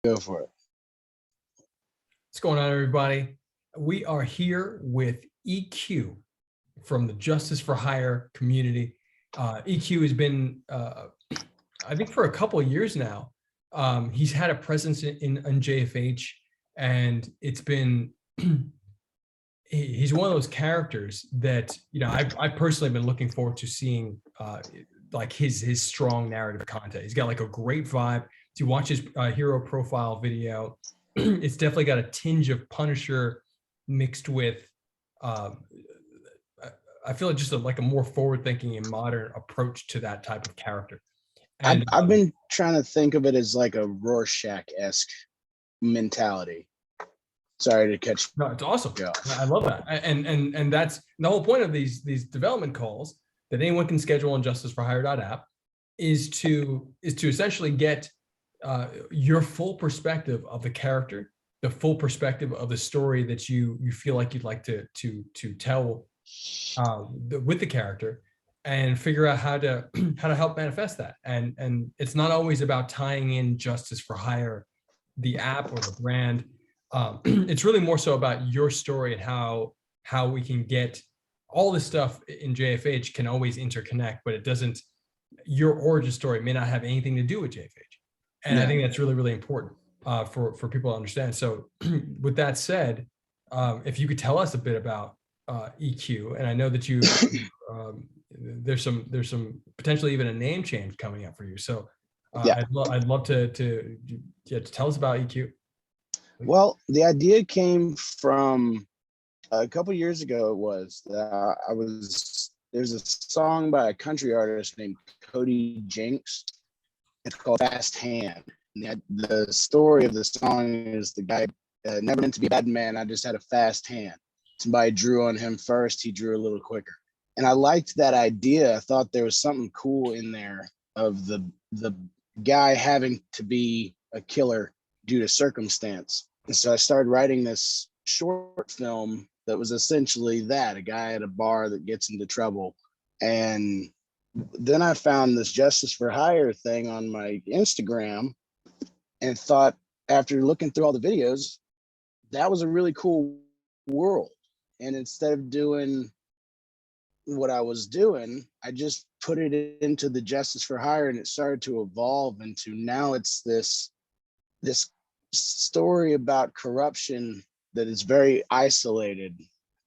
Go for it. What's going on, everybody? We are here with EQ from the Justice for Hire community. EQ has been, I think, for a couple of years now. He's had a presence in JFH, and it's been. He's one of those characters that I've personally been looking forward to seeing, like his strong narrative content. He's got like a great vibe. If you watch his hero profile video, it's definitely got a tinge of Punisher mixed with, I feel like just like a more forward-thinking and modern approach to that type of character. And I've been trying to think of it as like a Rorschach-esque mentality. Sorry to catch. No, it's awesome. Yeah. I love that, and that's the whole point of these development calls that anyone can schedule on justiceforhire.app is to essentially get your full perspective of the character, the full perspective of the story that you feel like you'd like to tell with the character, and figure out how to help manifest that. And it's not always about tying in Justice for Hire, the app or the brand. It's really more so about your story and how we can get all this stuff in JFH can always interconnect, but it doesn't. Your origin story may not have anything to do with JFH, and I think that's really, really important for people to understand. So, with that said, if you could tell us a bit about EQ, and I know that you there's some potentially even a name change coming up for you. So, I'd love to tell us about EQ. Well, the idea came from a couple years ago. It was that there's a song by a country artist named Cody Jinks. It's called Fast Hand. And the story of the song is the guy never meant to be a bad man. I just had a fast hand. Somebody drew on him first. He drew a little quicker. And I liked that idea. I thought there was something cool in there of the guy having to be a killer due to circumstance. And so I started writing this short film that was essentially that, a guy at a bar that gets into trouble. And then I found this Justice for Hire thing on my Instagram and thought, after looking through all the videos, that was a really cool world. And instead of doing what I was doing, I just put it into the Justice for Hire, and it started to evolve into, now it's this story about corruption that is very isolated.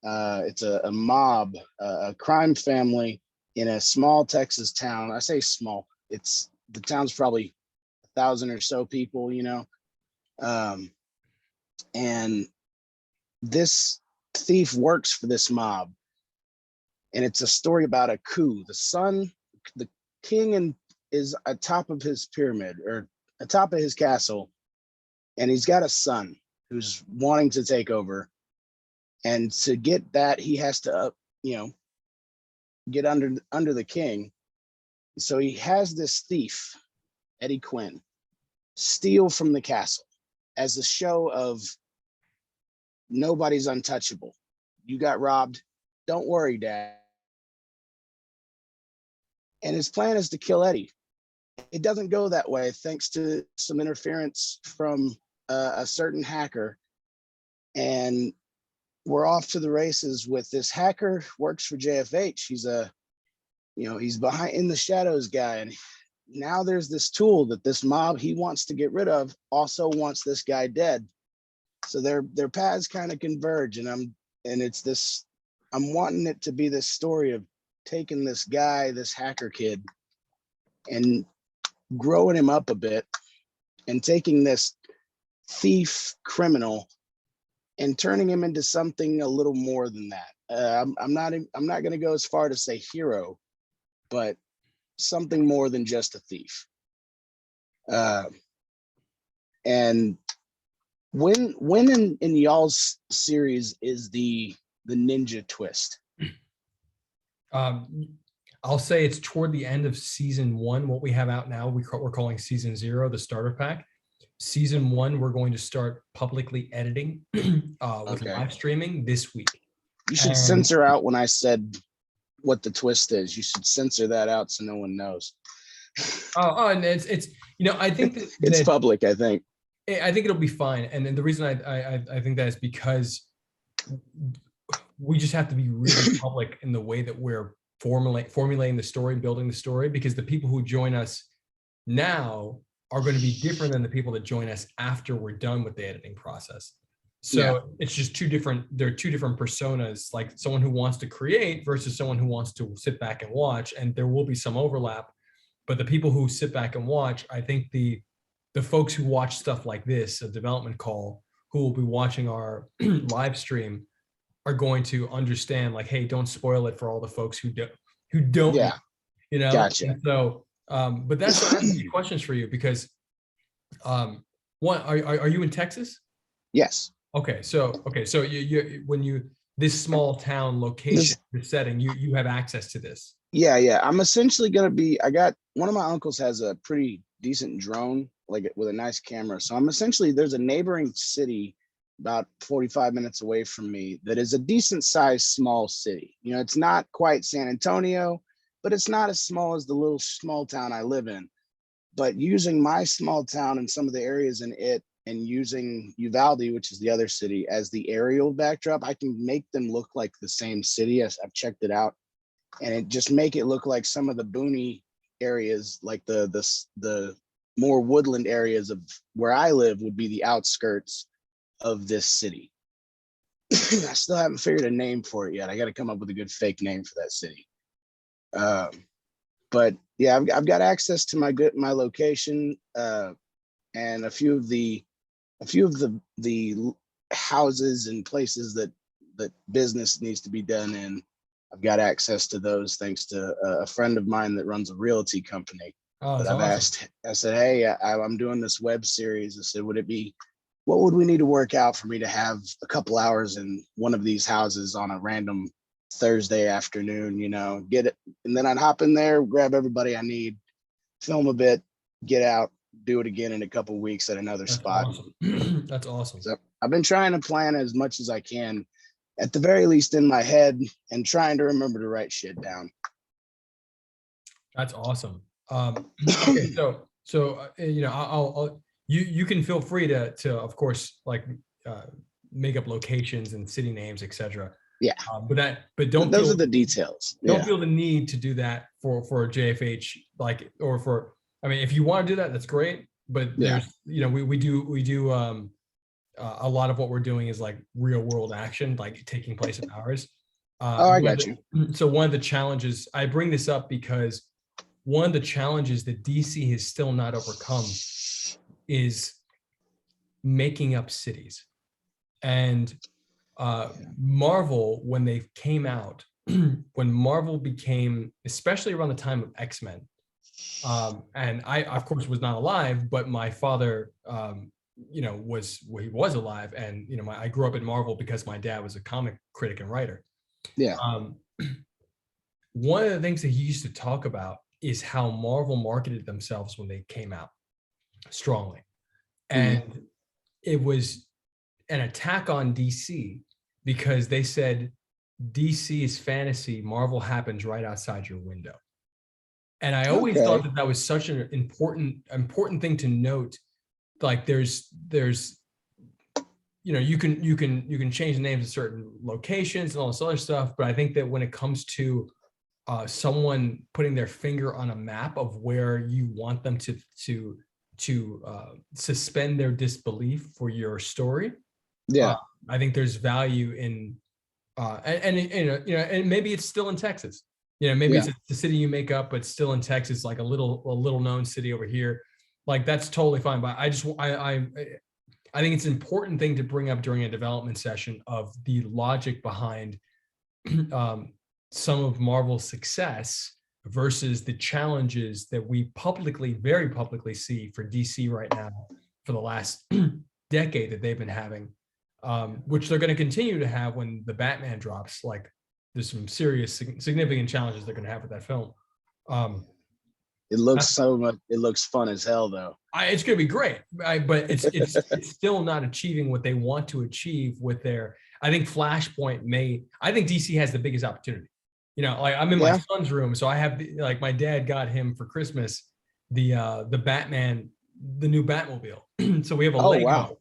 It's a mob, a crime family in a small Texas town. I say small, the town's probably 1,000 or so people, and this thief works for this mob. And it's a story about a coup. The king is atop of his pyramid, or atop of his castle, and he's got a son who's wanting to take over. And to get that, he has to, get under the king. So he has this thief, Eddie Quinn, steal from the castle as a show of nobody's untouchable. You got robbed. Don't worry, Dad. And his plan is to kill Eddie. It doesn't go that way, thanks to some interference from a certain hacker. And we're off to the races with this hacker, works for JFH. He's he's behind in the shadows guy. And now there's this tool that this mob he wants to get rid of also wants this guy dead. So their paths kind of converge. And I'm wanting it to be this story of taking this guy, this hacker kid, and growing him up a bit, and taking this thief criminal and turning him into something a little more than that. I'm not going to go as far to say hero, but something more than just a thief. And when in y'all's series is the ninja twist? I'll say it's toward the end of season 1. What we have out now, we're calling season 0, the starter pack. Season 1, we're going to start publicly editing with live streaming this week. You should censor out when I said what the twist is. You should censor that out so no one knows. And it's I think that it's public, I think. I think it'll be fine. And then the reason I think that is because we just have to be really public in the way that we're formulating the story, building the story, because the people who join us now are going to be different than the people that join us after we're done with the editing process. So it's just there are two different personas, like someone who wants to create versus someone who wants to sit back and watch. And there will be some overlap, but the people who sit back and watch, I think the folks who watch stuff like this, a development call, who will be watching our live stream, are going to understand, like, hey, don't spoil it for all the folks who don't Yeah. you know. Gotcha. And so but that's questions for you, because one, are you in Texas? Yes. Okay, so you when you this small town location, the setting, you have access to this. Yeah. I'm essentially gonna be. I got one of my uncles has a pretty decent drone, like with a nice camera. So I'm essentially, there's a neighboring city about 45 minutes away from me that is a decent sized small city. You know, it's not quite San Antonio, but it's not as small as the little small town I live in. But using my small town and some of the areas in it, and using Uvalde, which is the other city, as the aerial backdrop, I can make them look like the same city. As I've checked it out, and it just make it look like some of the boony areas, like the more woodland areas of where I live, would be the outskirts of this city. I still haven't figured a name for it yet. I got to come up with a good fake name for that city. But yeah, I've got access to my location, and a few of the houses and places that business needs to be done in. I've got access to those thanks to a friend of mine that runs a realty company. Oh, But that's I've awesome. asked, I said, hey, I'm doing this web series. I said, what would we need to work out for me to have a couple hours in one of these houses on a random Thursday afternoon, you know, get it. And then I'd hop in there, grab everybody I need, film a bit, get out, do it again in a couple weeks at another That's spot. awesome. That's awesome. So I've been trying to plan as much as I can, at the very least in my head, and trying to remember to write shit down. That's awesome. Okay, so you know, I'll you can feel free to of course, like make up locations and city names, etc. Yeah. But don't Those feel, are the details. don't feel the need to do that for JFH, like, or for, I mean, if you want to do that, that's great. But there's, you know, we do a lot of what we're doing is like real world action, like taking place in ours. I got you. So one of the challenges, I bring this up because one of the challenges that DC has still not overcome is making up cities. And Marvel, when they came out, when Marvel became, especially around the time of X-Men, and I, of course, was not alive, but my father, you know, he was alive, and you know, I grew up in Marvel because my dad was a comic critic and writer. Yeah. One of the things that he used to talk about is how Marvel marketed themselves when they came out strongly, and it was an attack on DC because they said DC is fantasy, Marvel happens right outside your window. And I always thought that was such an important thing to note. Like there's you know, you can change the names of certain locations and all this other stuff, but I think that when it comes to someone putting their finger on a map of where you want them to suspend their disbelief for your story, I think there's value in and you know, and maybe it's still in Texas. You know, maybe it's the city you make up, but still in Texas, like a little known city over here. Like that's totally fine. But I think it's an important thing to bring up during a development session of the logic behind some of Marvel's success versus the challenges that we very publicly see for DC right now for the last decade that they've been having, which they're going to continue to have when the Batman drops. Like there's some serious, significant challenges they're going to have with that film. It looks it looks fun as hell though. It's going to be great, but it's still not achieving what they want to achieve with their, I think Flashpoint I think DC has the biggest opportunity. You know, like I'm in my son's room, so I have like my dad got him for Christmas the Batman the new Batmobile. So we have a Oh, wow.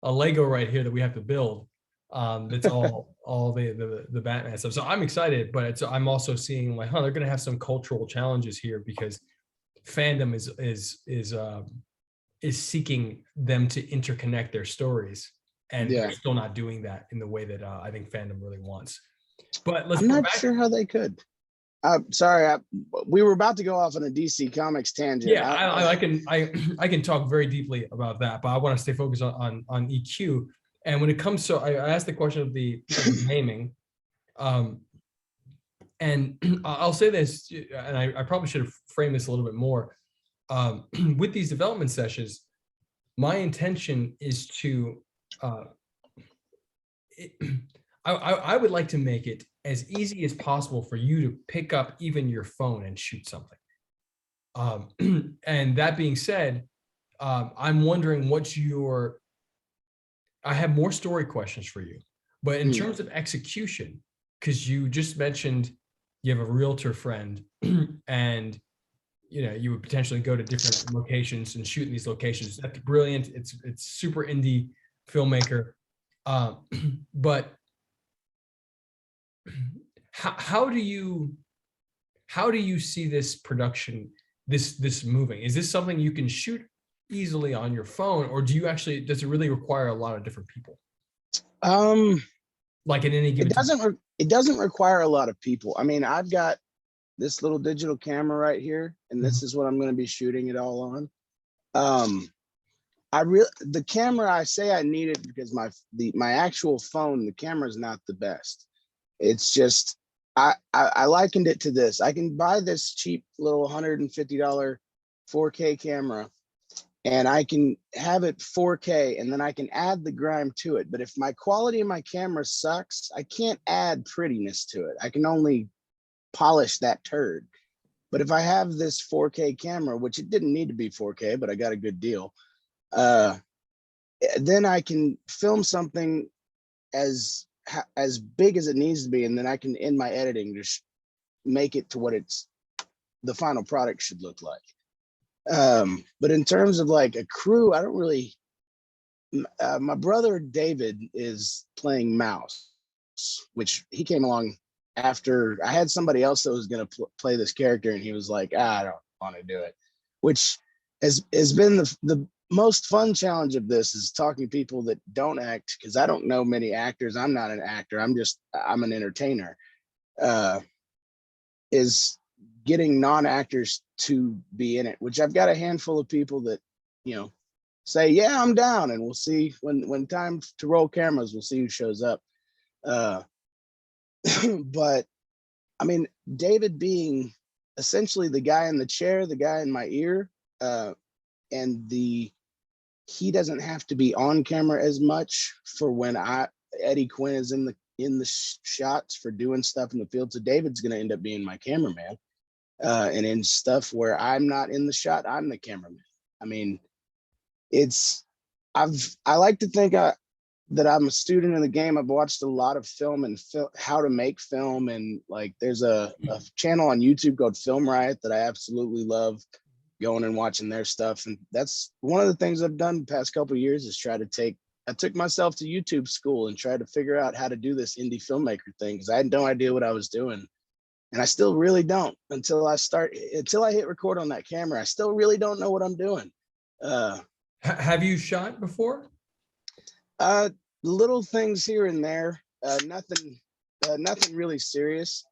Lego right here that we have to build. That's all the Batman stuff. So I'm excited, but I'm also seeing like, they're gonna have some cultural challenges here because fandom is seeking them to interconnect their stories, and they're still not doing that in the way that I think fandom really wants. But let's I'm go not back. sure how they could. Sorry, we were about to go off on a DC Comics tangent. Yeah, I can talk very deeply about that, but I want to stay focused on EQ. And when it comes to, I asked the question of the naming, and I'll say this, and I probably should have framed this a little bit more. With these development sessions, my intention is to, I would like to make it as easy as possible for you to pick up even your phone and shoot something. And that being said, I'm wondering I have more story questions for you, but in terms of execution, because you just mentioned you have a realtor friend and you would potentially go to different locations and shoot in these locations. That's brilliant. It's super indie filmmaker. But how do you see this production, this moving? Is this something you can shoot easily on your phone, or does it really require a lot of different people? Like in any given it doesn't require a lot of people. I mean, I've got this little digital camera right here, and this is what I'm going to be shooting it all on. The camera, I say I need it because my actual phone, the camera is not the best. It's just, I likened it to this. I can buy this cheap little $150 4K camera, and I can have it 4K, and then I can add the grime to it. But if my quality of my camera sucks, I can't add prettiness to it. I can only polish that turd. But if I have this 4K camera, which it didn't need to be 4K, but I got a good deal, then I can film something as big as it needs to be, and then I can, in my editing, just make it to what the final product should look like. But in terms of like a crew, I don't really. My brother David is playing Mouse, which he came along after I had somebody else that was going to play this character, and he was like, I don't want to do it, which has been the most fun challenge of this, is talking to people that don't act, because I don't know many actors. I'm not an actor. I'm an entertainer. Is getting non-actors to be in it, which I've got a handful of people that, say, yeah, I'm down, and we'll see when time to roll cameras, we'll see who shows up. But I mean, David being essentially the guy in the chair, the guy in my ear, and he doesn't have to be on camera as much for when Eddie Quinn is in the shots for doing stuff in the field. So David's going to end up being my cameraman, and in stuff where I'm not in the shot, I'm the cameraman. I mean, I like to think that I'm a student in the game. I've watched a lot of film and how to make film, and like there's a channel on YouTube called Film Riot that I absolutely love going and watching their stuff. And that's one of the things I've done the past couple of years, is I took myself to YouTube school and tried to figure out how to do this indie filmmaker thing, because I had no idea what I was doing. And I still really don't until I hit record on that camera. I still really don't know what I'm doing. Have you shot before? Little things here and there, nothing really serious.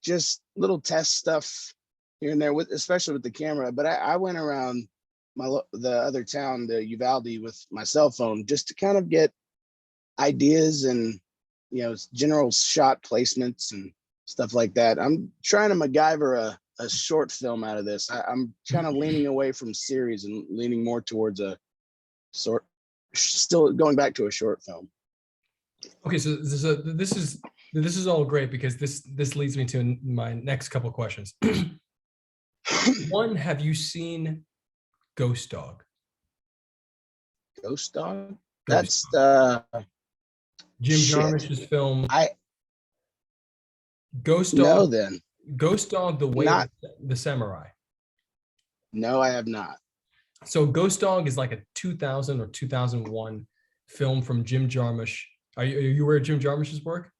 Just little test stuff here and there, especially with the camera. But I went around the other town, the Uvalde, with my cell phone just to kind of get ideas and general shot placements and stuff like that. I'm trying to MacGyver a short film out of this. I'm kind of leaning away from series and leaning more towards still going back to a short film. Okay, so this is all great, because this leads me to my next couple of questions. One, have you seen Ghost Dog? Ghost Dog? That's Jim Jarmusch's film. Ghost Dog. No, then. Ghost Dog: The Way of the Samurai. No, I have not. So Ghost Dog is like a 2000 or 2001 film from Jim Jarmusch. Are you aware of Jim Jarmusch's work?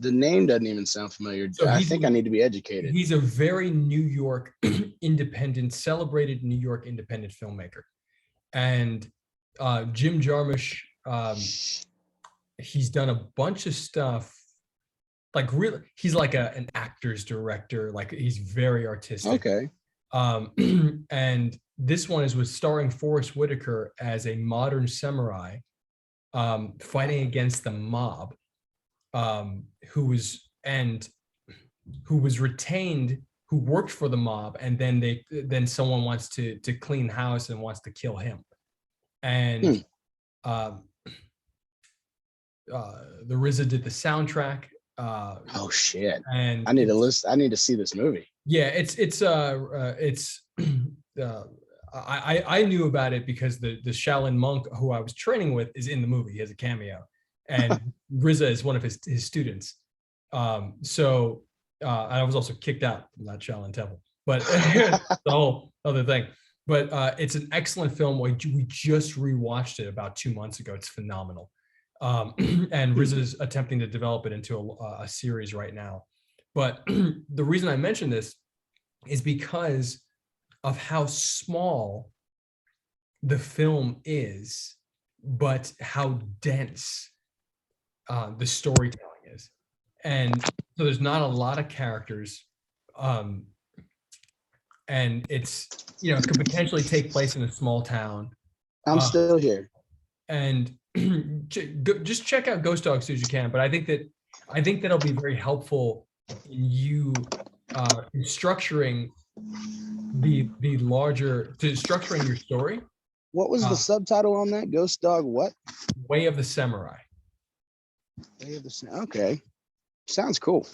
The name doesn't even sound familiar. So I think I need to be educated. He's a very New York independent, celebrated New York independent filmmaker. And Jim Jarmusch, he's done a bunch of stuff. Like really, he's like an actor's director. Like he's very artistic. Okay. And this one is with starring Forrest Whitaker as a modern samurai fighting against the mob, who was retained, who worked for the mob, and then someone wants to clean house and wants to kill him. And the RZA did the soundtrack. Oh shit! And I need to listen. I need to see this movie. Yeah, I knew about it because the Shaolin monk who I was training with is in the movie. He has a cameo, and RZA is one of his students. So I was also kicked out from that Shaolin temple, but the whole other thing. But it's an excellent film. We just rewatched it about 2 months ago. It's phenomenal. And RZA is attempting to develop it into a series right now. But the reason I mention this is because of how small the film is, but how dense the storytelling is. And so there's not a lot of characters. And it's, it could potentially take place in a small town. I'm still here. And just check out Ghost Dog as soon as you can. But I think that'll be very helpful in you in structuring structuring your story. What was the subtitle on that? Ghost Dog what? Way of the Samurai. Okay. Sounds cool.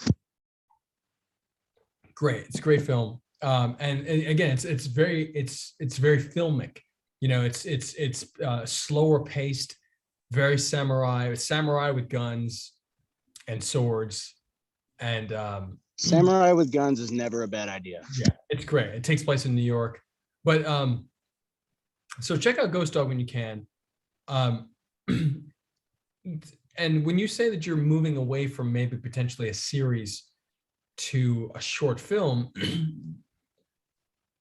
Great. It's a great film. And again, it's very filmic. It's slower paced, very samurai with guns and swords. And samurai with guns is never a bad idea. Yeah, it's great. It takes place in New York. But so check out Ghost Dog when you can. And when you say that you're moving away from maybe potentially a series to a short film,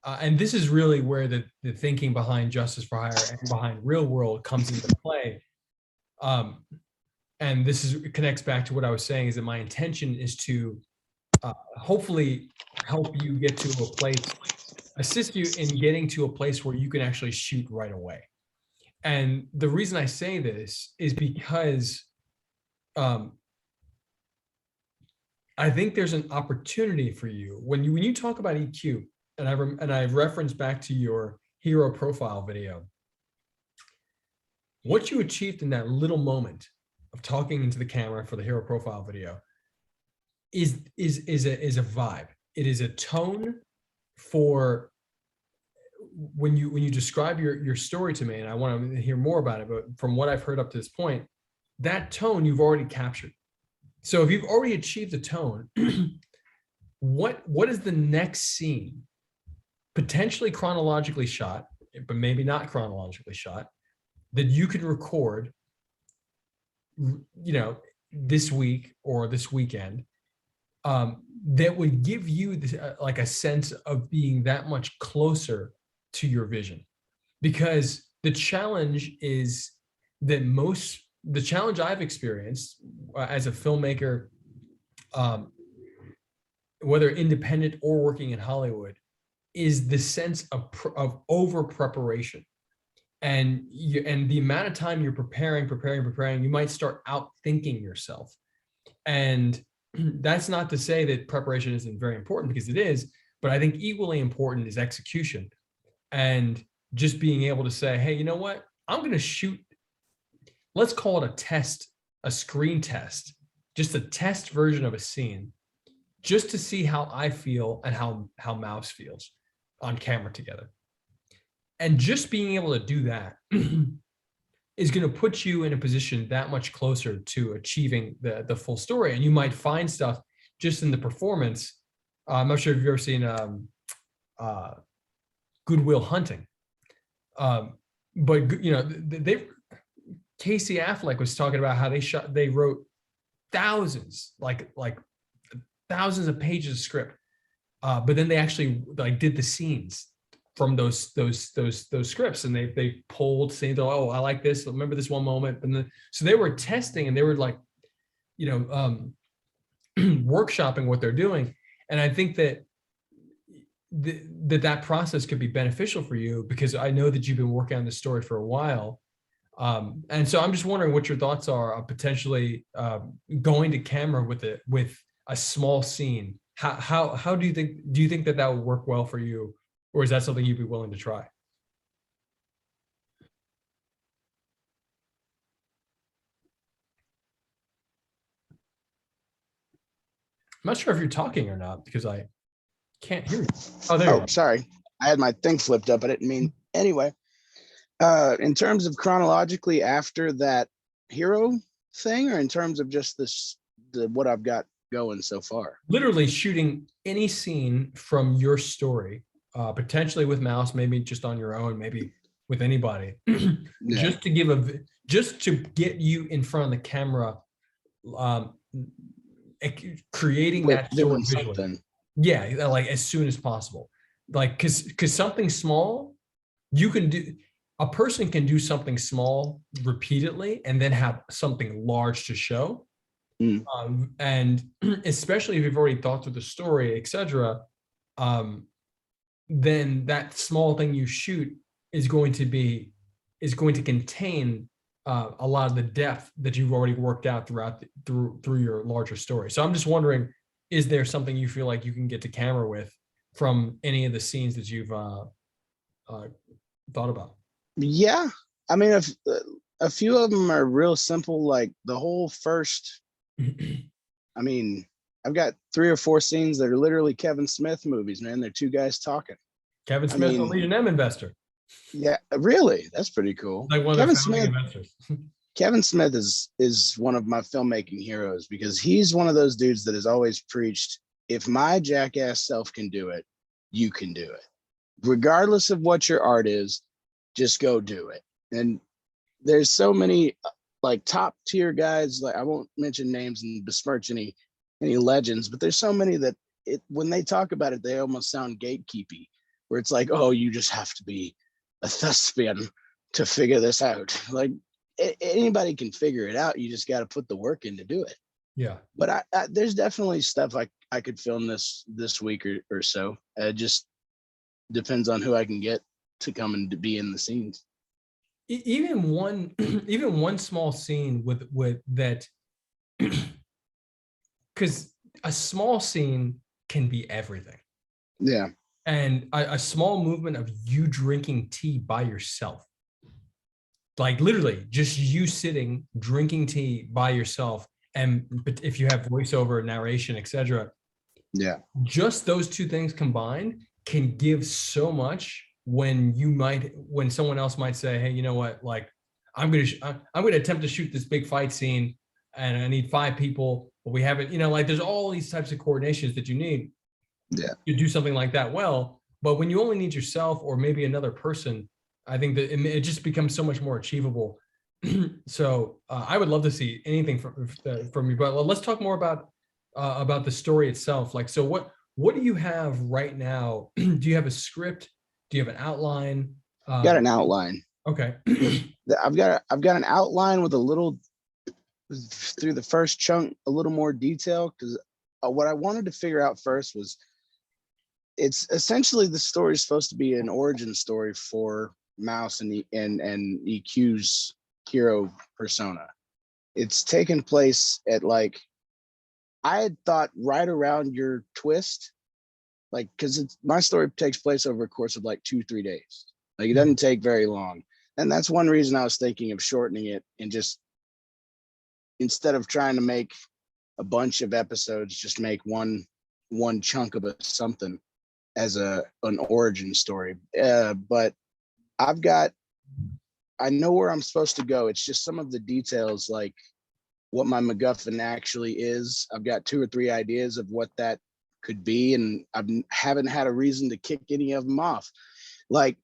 and this is really where the thinking behind Justice for Hire and behind Real World comes into play. And this connects back to what I was saying, is that my intention is to hopefully help you get to a place, assist you in getting to a place where you can actually shoot right away. And the reason I say this is because I think there's an opportunity for you when you talk about EQ, and I reference back to your hero profile video. What you achieved in that little moment of talking into the camera for the hero profile video is a vibe. It is a tone for when you describe your story to me, and I want to hear more about it. But from what I've heard up to this point, that tone you've already captured. So if you've already achieved a tone, what is the next scene, potentially chronologically shot, but maybe not chronologically shot, that you could record, this week or this weekend, that would give you this, like a sense of being that much closer to your vision? Because the challenge is that the challenge I've experienced as a filmmaker, whether independent or working in Hollywood, is the sense of over preparation. And the amount of time you're preparing, you might start outthinking yourself. And that's not to say that preparation isn't very important, because it is, but I think equally important is execution. And just being able to say, hey, you know what? I'm going to shoot, let's call it a test, a screen test, just a test version of a scene, just to see how I feel and how Mouse feels on camera together. And just being able to do that is going to put you in a position that much closer to achieving the full story. And you might find stuff just in the performance. I'm not sure if you've ever seen Goodwill Hunting. But you know, Casey Affleck was talking about how they wrote thousands, like thousands of pages of script, but then they actually like did the scenes from those scripts, and they pulled scenes. Oh, I like this. Remember this one moment, and then so they were testing, and they were like, you know, workshopping what they're doing. And I think that that process could be beneficial for you, because I know that you've been working on this story for a while. And so I'm just wondering what your thoughts are on potentially going to camera with a small scene. How do you think that would work well for you, or is that something you'd be willing to try? I'm not sure if you're talking or not, because I can't hear you. Oh, there you go. Sorry. I had my thing flipped up. I didn't mean. Anyway, in terms of chronologically after that hero thing, or in terms of just what I've got going so far? Literally shooting any scene from your story, potentially with Mouse, maybe just on your own, maybe with anybody, Yeah. just to get you in front of the camera, creating that story visually. Something. Yeah, like as soon as possible. Like, because something small, a person can do something small repeatedly and then have something large to show. And especially if you've already thought through the story, etc., then that small thing you shoot is going to contain a lot of the depth that you've already worked out through your larger story. So I'm just wondering, is there something you feel like you can get to camera with from any of the scenes that you've thought about? Yeah, I mean, if a few of them are real simple, like the whole first. I mean, I've got 3 or 4 scenes that are literally Kevin Smith movies, man. They're 2 guys talking. Kevin Smith, the Legion M investor. Yeah, really, that's pretty cool. Like one of the founding investors. Kevin Smith is one of my filmmaking heroes, because he's one of those dudes that has always preached, if my jackass self can do it, you can do it. Regardless of what your art is, just go do it. And there's so many like top tier guys, like I won't mention names and besmirch any legends, but there's so many that when they talk about it, they almost sound gatekeepy, where it's like, oh, you just have to be a thespian to figure this out. Like anybody can figure it out. You just got to put the work in to do it. Yeah. But I there's definitely stuff I could film this week or so. It just depends on who I can get to come and to be in the scenes. Even one small scene with that, because a small scene can be everything. Yeah. And a small movement of you drinking tea by yourself, like literally just you sitting drinking tea by yourself, but if you have voiceover, narration, etc., yeah, just those 2 things combined can give so much. When someone else might say, hey, you know what, like I'm gonna attempt to shoot this big fight scene and I need 5 people, but we haven't, like there's all these types of coordinations that you need to do something like that well. But when you only need yourself or maybe another person, I think that it just becomes so much more achievable. So I would love to see anything from you, but let's talk more about the story itself. Like, so what do you have right now? Do you have a script? Do you have an outline? Got an outline. Okay. I've got an outline with a little, through the first chunk, a little more detail, because what I wanted to figure out first was, it's essentially the story is supposed to be an origin story for Mouse and EQ's hero persona. It's taken place at, like, I had thought right around your twist, like, because my story takes place over a course of like 2-3 days. Like, it doesn't take very long. And that's one reason I was thinking of shortening it, and just, instead of trying to make a bunch of episodes, just make one chunk of something as an origin story. But I know where I'm supposed to go. It's just some of the details, like what my MacGuffin actually is. I've got 2 or 3 ideas of what that could be, and I haven't had a reason to kick any of them off. Like,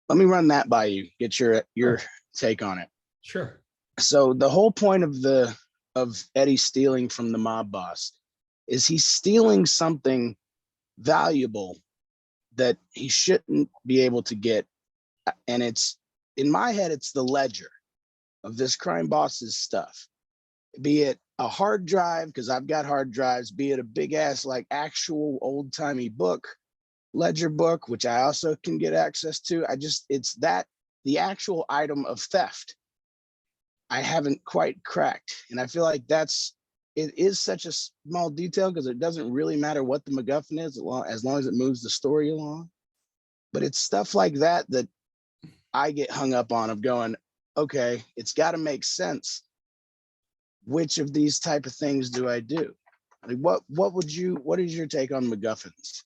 let me run that by you, get your take on it. Sure. So the whole point of Eddie stealing from the mob boss is he's stealing something valuable that he shouldn't be able to get. And it's, in my head, it's the ledger of this crime boss's stuff, be it a hard drive, because I've got hard drives, be it a big ass, like actual old timey book, ledger book, which I also can get access to. It's that the actual item of theft I haven't quite cracked. And I feel like it is such a small detail because it doesn't really matter what the MacGuffin is as long as it moves the story along. But it's stuff like that I get hung up on, of going, okay, it's got to make sense. Which of these type of things do I do? Like, what is your take on MacGuffins?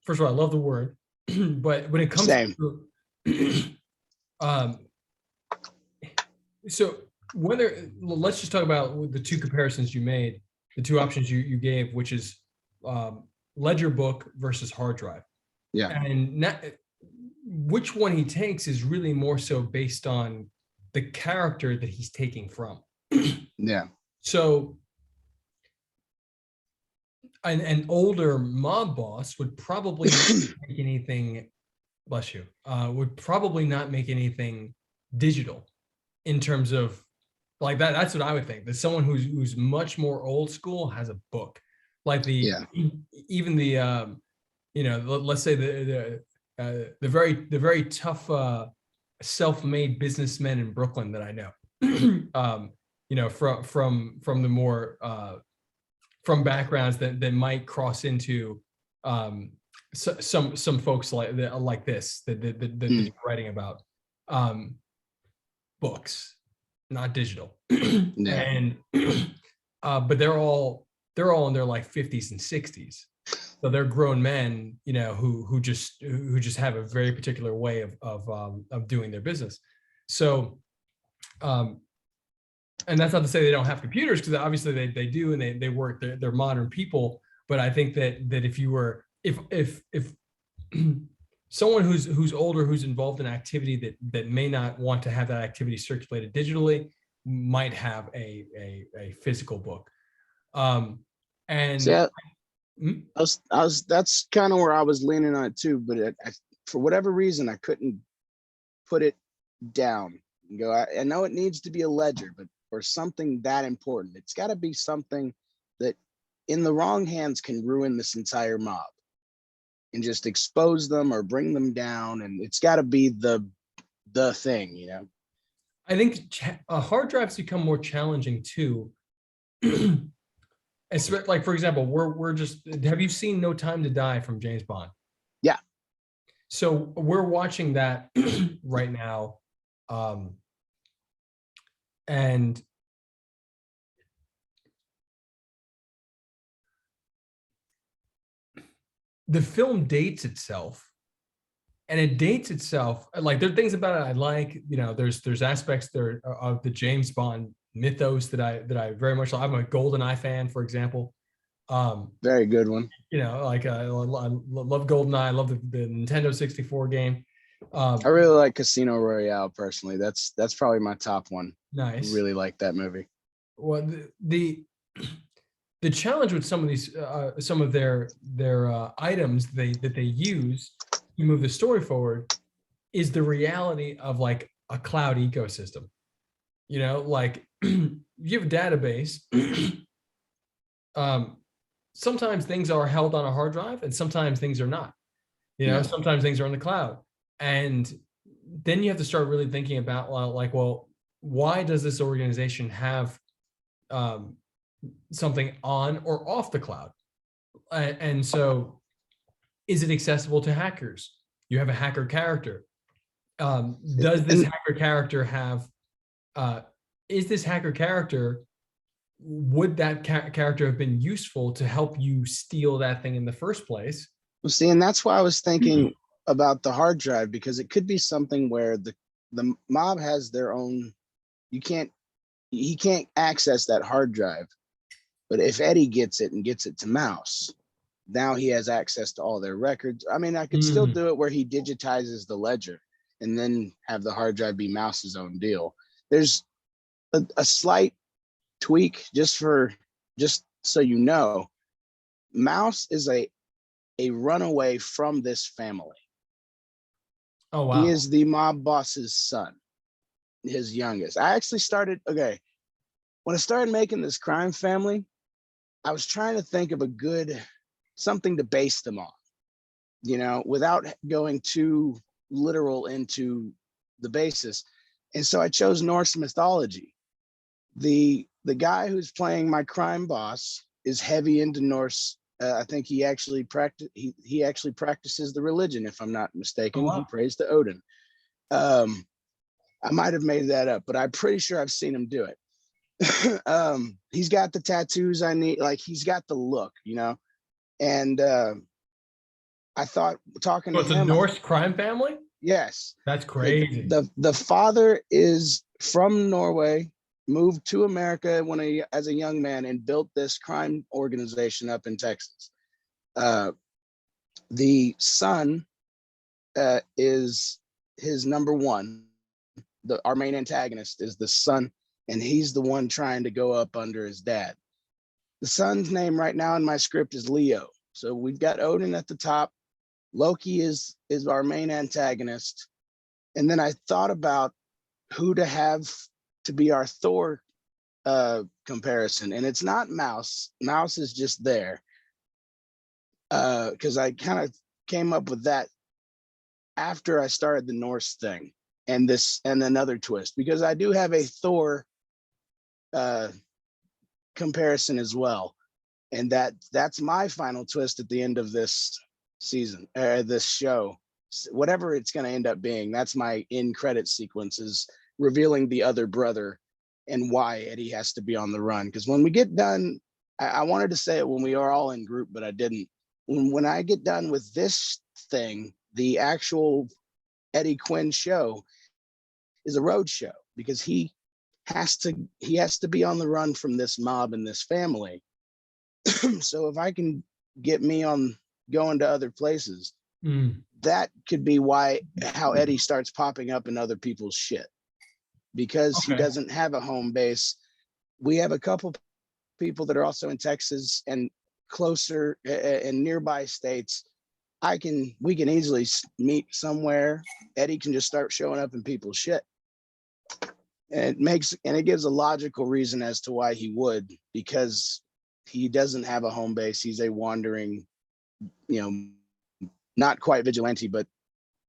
First of all, I love the word, but when it comes to so let's just talk about the two comparisons you made, the two options you gave, which is ledger book versus hard drive. Yeah. And which one he takes is really more so based on the character that he's taking from. Yeah. So an older mob boss would probably not make anything, bless you, would probably not make anything digital in terms of like that. That's what I would think, that someone who's much more old school has a book, like even the let's say the very tough self-made businessmen in Brooklyn that I know, from the more from backgrounds that might cross into some folks like this that you're writing about, books, not digital. Yeah. And but they're all in their like 50s and 60s. So they're grown men, who just have a very particular way of doing their business. So and that's not to say they don't have computers, because obviously they do, and they work. They're modern people. But I think that if someone who's older, who's involved in activity that may not want to have that activity circulated digitally, might have a physical book. And yeah, that's kind of where I was leaning on it too. But for whatever reason, I couldn't put it down and go, I know it needs to be a ledger, but for something that important, it's got to be something that in the wrong hands can ruin this entire mob and just expose them or bring them down. And it's got to be the thing, I think hard drives become more challenging too. Like, for example, have you seen No Time to Die from James Bond? Yeah. So we're watching that right now. And the film dates itself, and it dates itself. Like, there are things about it I like, there's aspects there of the James Bond mythos that I very much like. I'm a GoldenEye fan, for example. Very good one. Like I love GoldenEye. I love the Nintendo 64 game. I really like Casino Royale personally. That's probably my top one. Nice. I really like that movie. Well, the challenge with some of these some of their items that they use to move the story forward is the reality of like a cloud ecosystem. Like you have a database. Sometimes things are held on a hard drive, and sometimes things are not. Sometimes things are in the cloud. And then you have to start really thinking about well, why does this organization have something on or off the cloud? And so, is it accessible to hackers? You have a hacker character. Does this hacker character have? Is this hacker character? Would that character have been useful to help you steal that thing in the first place? Well, see, and that's why I was thinking about the hard drive, because it could be something where the mob has their own. He can't access that hard drive, but if Eddie gets it and gets it to Mouse, now he has access to all their records. I mean, I could still do it where he digitizes the ledger and then have the hard drive be Mouse's own deal. There's a slight tweak just so you know, Mouse is a runaway from this family. Oh, wow. He is the mob boss's son, his youngest. I actually started, when I started making this crime family, I was trying to think of something to base them on, you know, without going too literal into the basis. And so I chose Norse mythology. The guy who's playing my crime boss is heavy into Norse. I think he actually practices the religion, if I'm not mistaken. Oh, wow. He prays to Odin. I might have made that up, but I'm pretty sure I've seen him do it. He's got the tattoos I need, like he's got the look, you know. And I thought talking to him. It's a Norse crime family? Yes. That's crazy. The father is from Norway, moved to America as a young man and built this crime organization up in Texas. The son is his number one. Our main antagonist is the son, and he's the one trying to go up under his dad. The son's name right now in my script is Leo. So we've got Odin at the top. Loki is our main antagonist. And then I thought about who to have to be our Thor comparison. And it's not Mouse. Mouse is just there. Because I kind of came up with that after I started the Norse thing and another twist, because I do have a Thor comparison as well. And that's my final twist at the end of this season, this show, whatever it's going to end up being. That's my end credit sequences, revealing the other brother and why Eddie has to be on the run. Because when we get done, I wanted to say it when we are all in group, but I didn't. When I get done with this thing, the actual Eddie Quinn show is a road show, because he has to be on the run from this mob and this family. So if I can get me on going to other places, that could be how Eddie starts popping up in other people's shit, because he doesn't have a home base. We have a couple people that are also in Texas and closer and nearby states. We can easily meet somewhere. Eddie can just start showing up in people's shit. And it gives a logical reason as to why he would, because he doesn't have a home base. He's a wandering, you know, not quite vigilante, but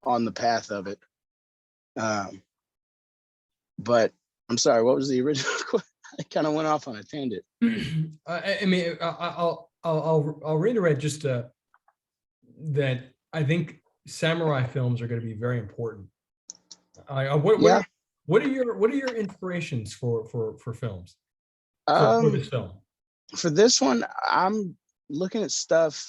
on the path of it. But I'm sorry, what was the original question? I kind of went off on a tangent. I mean, I'll reiterate just that I think samurai films are going to be very important. What are your inspirations for films? For this film? For this one, I'm looking at stuff.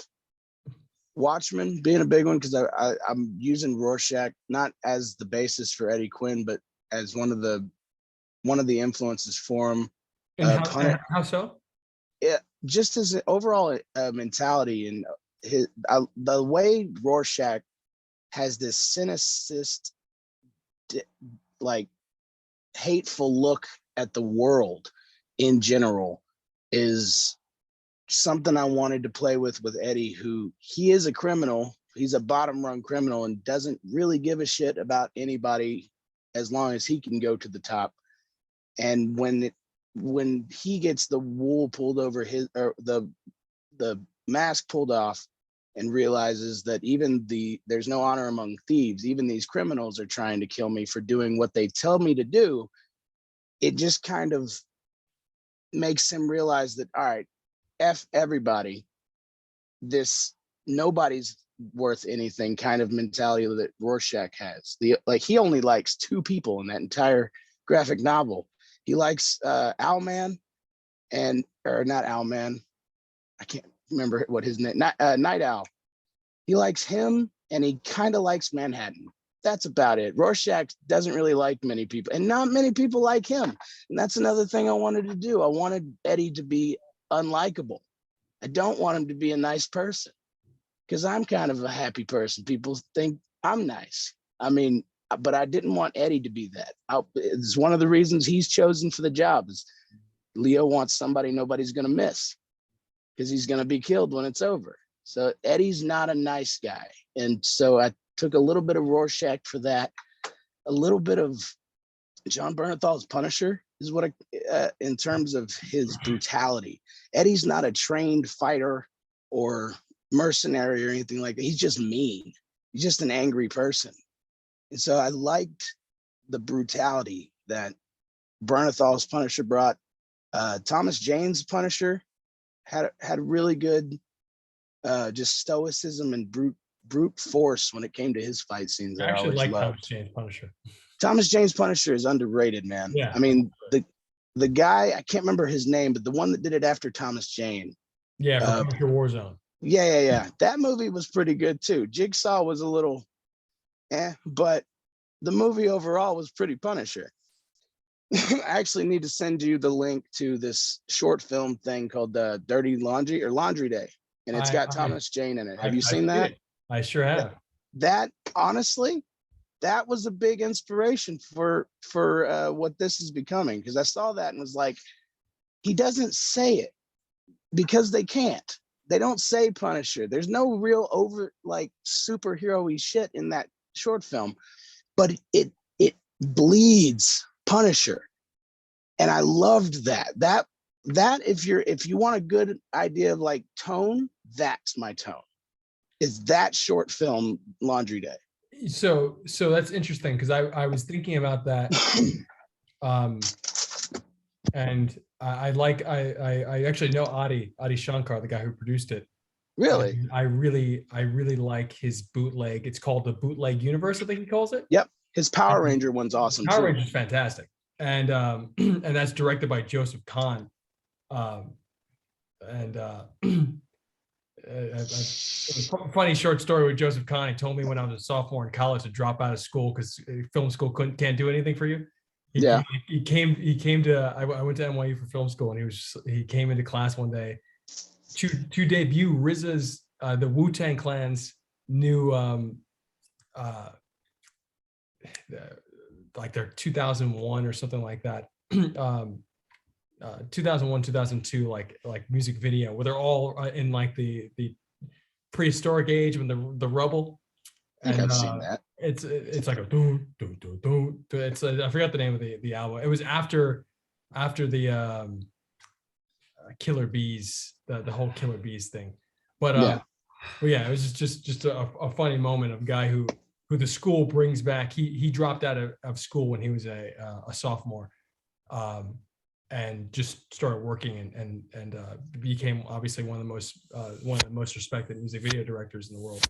Watchmen being a big one, because I'm using Rorschach not as the basis for Eddie Quinn, but as one of the influences for him. And how so? Yeah, just as an overall mentality, and the way Rorschach has this cynicist, like hateful look at the world in general, is something I wanted to play with Eddie, who he is a criminal. He's a bottom rung criminal and doesn't really give a shit about anybody as long as he can go to the top. And when he gets the wool pulled over his, or the mask pulled off, and realizes that there's no honor among thieves, even these criminals are trying to kill me for doing what they tell me to do, it just kind of makes him realize that, all right, F everybody, this nobody's worth anything kind of mentality that Rorschach has. He only likes two people in that entire graphic novel. He likes Owlman, or not Owlman, I can't remember what his name, Night Owl. He likes him, and he kind of likes Manhattan. That's about it. Rorschach doesn't really like many people, and not many people like him. And that's another thing I wanted to do. I wanted Eddie to be unlikable. I don't want him to be a nice person. because I'm kind of a happy person. People think I'm nice. I mean, but I didn't want Eddie to be that. It's one of the reasons he's chosen for the job. Is Leo wants somebody nobody's going to miss because he's going to be killed when it's over. So Eddie's not a nice guy. And so I took a little bit of Rorschach for that, a little bit of John Bernathal's Punisher is what in terms of his brutality. Eddie's not a trained fighter or mercenary or anything like that. He's just mean. He's just an angry person. And so I liked the brutality that Bernathal's Punisher brought. Thomas Jane's Punisher had really good just stoicism and brute force when it came to his fight scenes. I actually like loved. Thomas Jane's Punisher. Thomas Jane's Punisher is underrated, man. Yeah. I mean, the guy, I can't remember his name, but the one that did it after Thomas Jane. Yeah, for Punisher Warzone. Yeah. That movie was pretty good too. Jigsaw was a little but the movie overall was pretty Punisher. I actually need to send you the link to this short film thing called Dirty Laundry or Laundry Day. And it's got Thomas Jane in it. Have you seen that? I sure have. That honestly, that was a big inspiration for what this is becoming, because I saw that and was like, he doesn't say it because they can't. They don't say Punisher. There's no real over like superhero-y shit in that short film, but it bleeds Punisher, and I loved that. That if you want a good idea of like tone, that's my tone. Is that short film Laundry Day? So that's interesting, because I was thinking about that, and I actually know Adi Shankar, the guy who produced it. Really? And I really like his bootleg. It's called the Bootleg Universe, I think he calls it. Yep. His Power Ranger one's awesome. Power Ranger's fantastic. And and that's directed by Joseph Kahn. A funny short story with Joseph Kahn. He told me when I was a sophomore in college to drop out of school because film school can't do anything for you. He came to I went to NYU for film school, and he came into class one day to debut RZA's the Wu-Tang Clan's new like their 2001 or something like that. 2001, 2002, like music video where they're all in like the prehistoric age when the rubble. And I've seen that. It's like a do. It's I forgot the name of the album. It was after the Killer Bees, the whole Killer Bees thing. But yeah, it was just a funny moment of a guy who the school brings back. He dropped out of school when he was a sophomore, and just started working and became obviously one of the most respected music video directors in the world.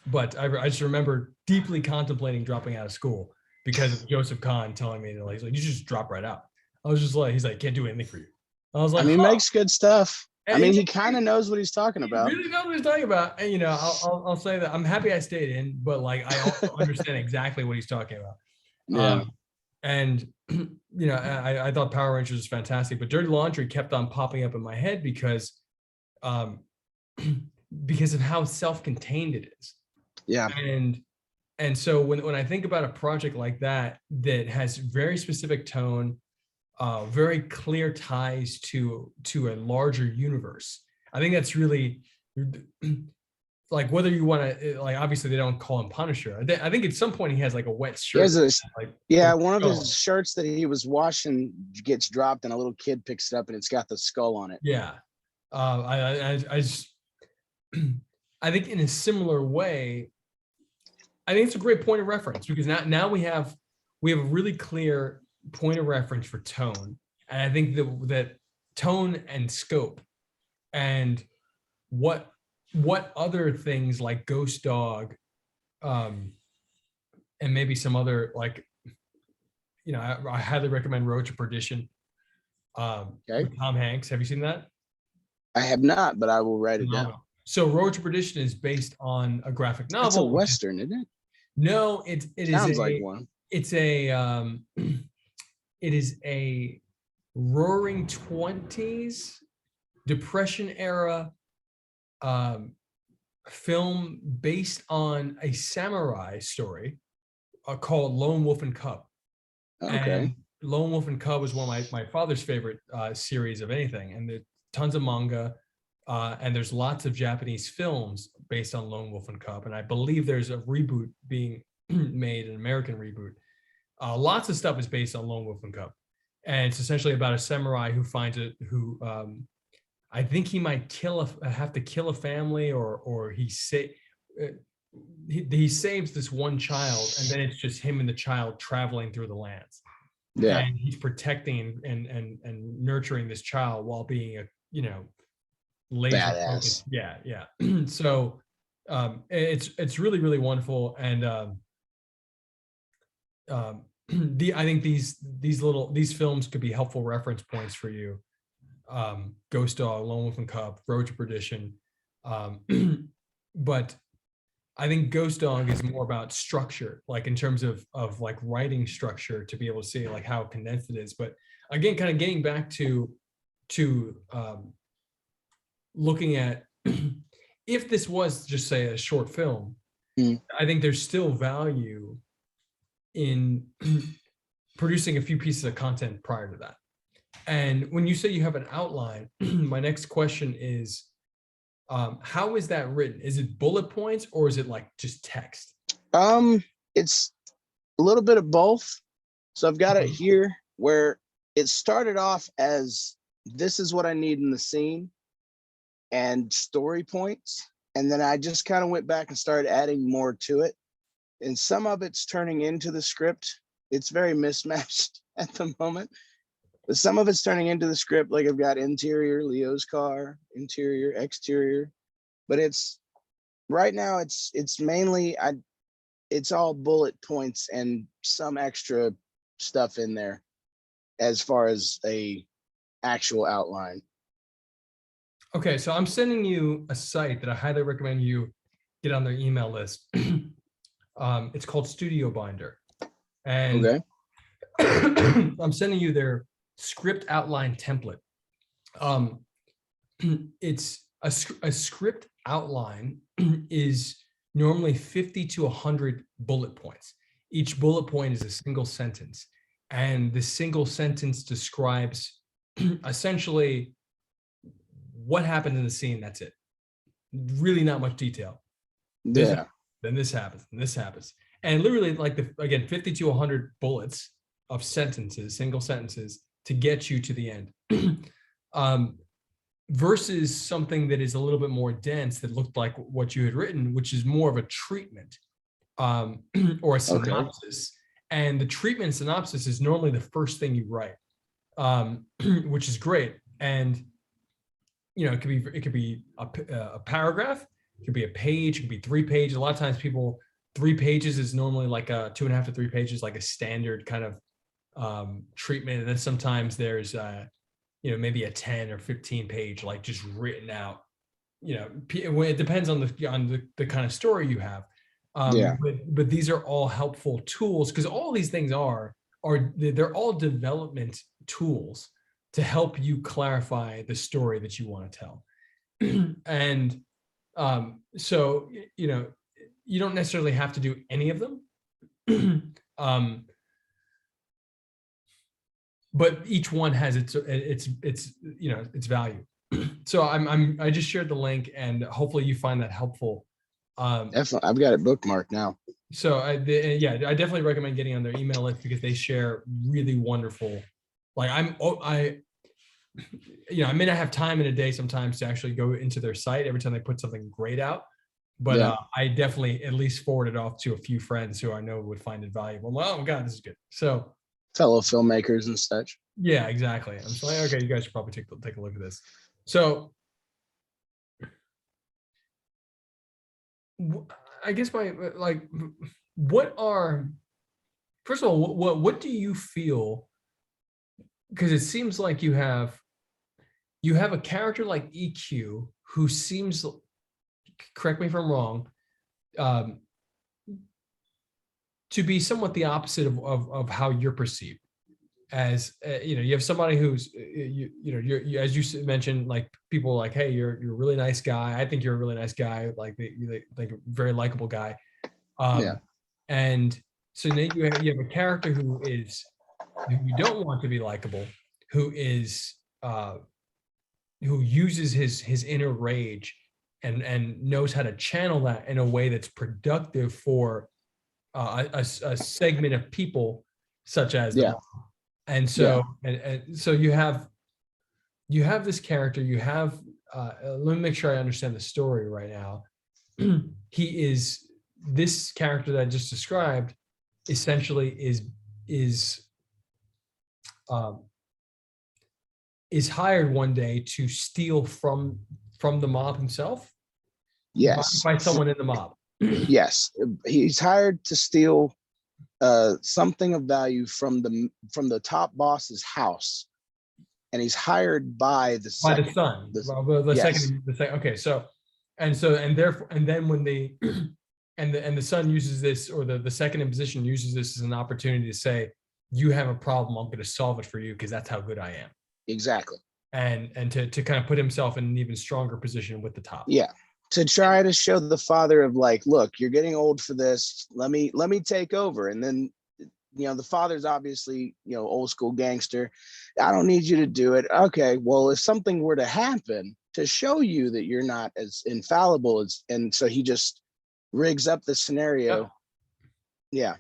But I just remember deeply contemplating dropping out of school because of Joseph Kahn telling me that he's like, you should just drop right out. I was just like, he's like, can't do anything for you. I was like, I mean, he makes good stuff. And I mean, he kind of knows what he's talking about. He really knows what he's talking about. And, I'll say that I'm happy I stayed in, but like, I also understand exactly what he's talking about. Yeah. And, I thought Power Rangers was fantastic, but Dirty Laundry kept on popping up in my head because of how self-contained it is. Yeah. And so when I think about a project like that has very specific tone, very clear ties to a larger universe, I think that's really like, whether you want to, like, obviously they don't call him Punisher. I think at some point he has like a wet shirt. One of his shirts that he was washing gets dropped and a little kid picks it up and it's got the skull on it. Yeah. I think in a similar way, I think it's a great point of reference, because now we have a really clear point of reference for tone. And I think that tone and scope and what other things like Ghost Dog, and maybe some other, like, I highly recommend Road to Perdition, with Tom Hanks. Have you seen that? I have not, but I will write it down. So Road to Perdition is based on a graphic novel. It's a Western, isn't it? No, it sounds like one. It's it is a roaring 20s Depression era film based on a samurai story called Lone Wolf and Cub. Okay. And Lone Wolf and Cub was one of my father's favorite series of anything. And there's tons of manga, and there's lots of Japanese films based on Lone Wolf and Cub. And I believe there's a reboot being made, an American reboot. Lots of stuff is based on Lone Wolf and Cub. And it's essentially about a samurai who finds it, who I think he might have to kill a family, or he saves this one child, and then it's just him and the child traveling through the lands. Yeah. And he's protecting and nurturing this child while being a laser focused. Yeah. So it's really, really wonderful. And I think these films could be helpful reference points for you. Ghost Dog, Lone Wolf and Cub, Road to Perdition. But I think Ghost Dog is more about structure, like in terms of like writing structure, to be able to see like how condensed it is. But again, kind of getting back to looking at if this was just say a short film, I think there's still value in producing a few pieces of content prior to that. And when you say you have an outline, my next question is, how is that written? Is it bullet points, or is it like just text? It's a little bit of both. So I've got it here where it started off as this is what I need in the scene and story points. And then I just kind of went back and started adding more to it. And some of it's turning into the script. It's very mismatched at the moment. But some of it's turning into the script. Like I've got interior, Leo's car, interior, exterior. But it's right now it's mainly it's all bullet points and some extra stuff in there as far as a actual outline. Okay, so I'm sending you a site that I highly recommend you get on their email list. It's called Studio Binder. And Okay. I'm sending you their script outline template. It's a script outline is normally 50 to 100 bullet points. Each bullet point is a single sentence, and the single sentence describes essentially what happened in the scene. That's it. Really not much detail. Yeah. Then this happens, and this happens. And literally, like, again, 50 to 100 bullets of sentences, single sentences, to get you to the end. Versus something that is a little bit more dense that looked like what you had written, which is more of a treatment or a synopsis. Okay. And the treatment synopsis is normally the first thing you write, which is great. And it could be a paragraph, it could be a page, it could be 3 pages. A lot of times 3 pages is normally like a 2.5 to 3 pages, like a standard kind of treatment. And then sometimes there's maybe a 10 or 15 page, like just written out, it depends on the kind of story you have. But these are all helpful tools, because all these things they're all development tools to help you clarify the story that you want to tell. And so, you don't necessarily have to do any of them. But each one has its value. So I just shared the link, and hopefully you find that helpful. Definitely, I've got it bookmarked now. So I definitely recommend getting on their email list, because they share really wonderful. Like I may not have time in a day sometimes to actually go into their site every time they put something great out, but I definitely at least forward it off to a few friends who I know would find it valuable. Oh my God, this is good. So fellow filmmakers and such. Yeah, exactly. I'm just like, okay, you guys should probably take a look at this. So I guess first of all, what do you feel? Because it seems like you have a character like EQ who seems, correct me if I'm wrong, to be somewhat the opposite of how you're perceived. you have somebody who's you as you mentioned, like people like, hey, you're a really nice guy. I think you're a really nice guy, like like a very likable guy. Yeah. And so then you have a character who you don't want to be likable, who is who uses his inner rage and knows how to channel that in a way that's productive for a segment of people, such as the Yeah. mob. And so and so you have this character. You have let me make sure I understand the story right now. He is this character that I just described. Essentially, um, is hired one day to steal from the mob himself. Yes. By someone in the mob. Yes. He's hired to steal something of value from the top boss's house, and he's hired by the By second. the son. Yes. The second. Okay, and therefore, and then when they and the son uses this, or the second in position uses this as an opportunity to say, you have a problem, I'm going to solve it for you because that's how good I am. Exactly. And to kind of put himself in an even stronger position with the top. Yeah. To try to show the father of like, look, you're getting old for this. Let me take over. And then, the father's obviously, old school gangster. I don't need you to do it. Okay, well, if something were to happen to show you that you're not as infallible as, and so he just rigs up the scenario. Yeah.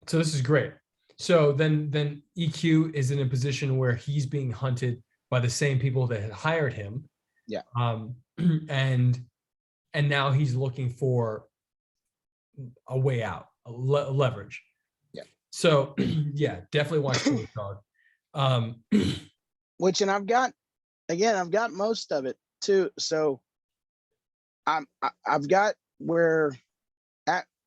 So this is great. So then EQ is in a position where he's being hunted by the same people that had hired him. Yeah. And now he's looking for a way out, a leverage. Yeah. So yeah, definitely watch Killer Dog. Which, and I've got most of it too. So I've got where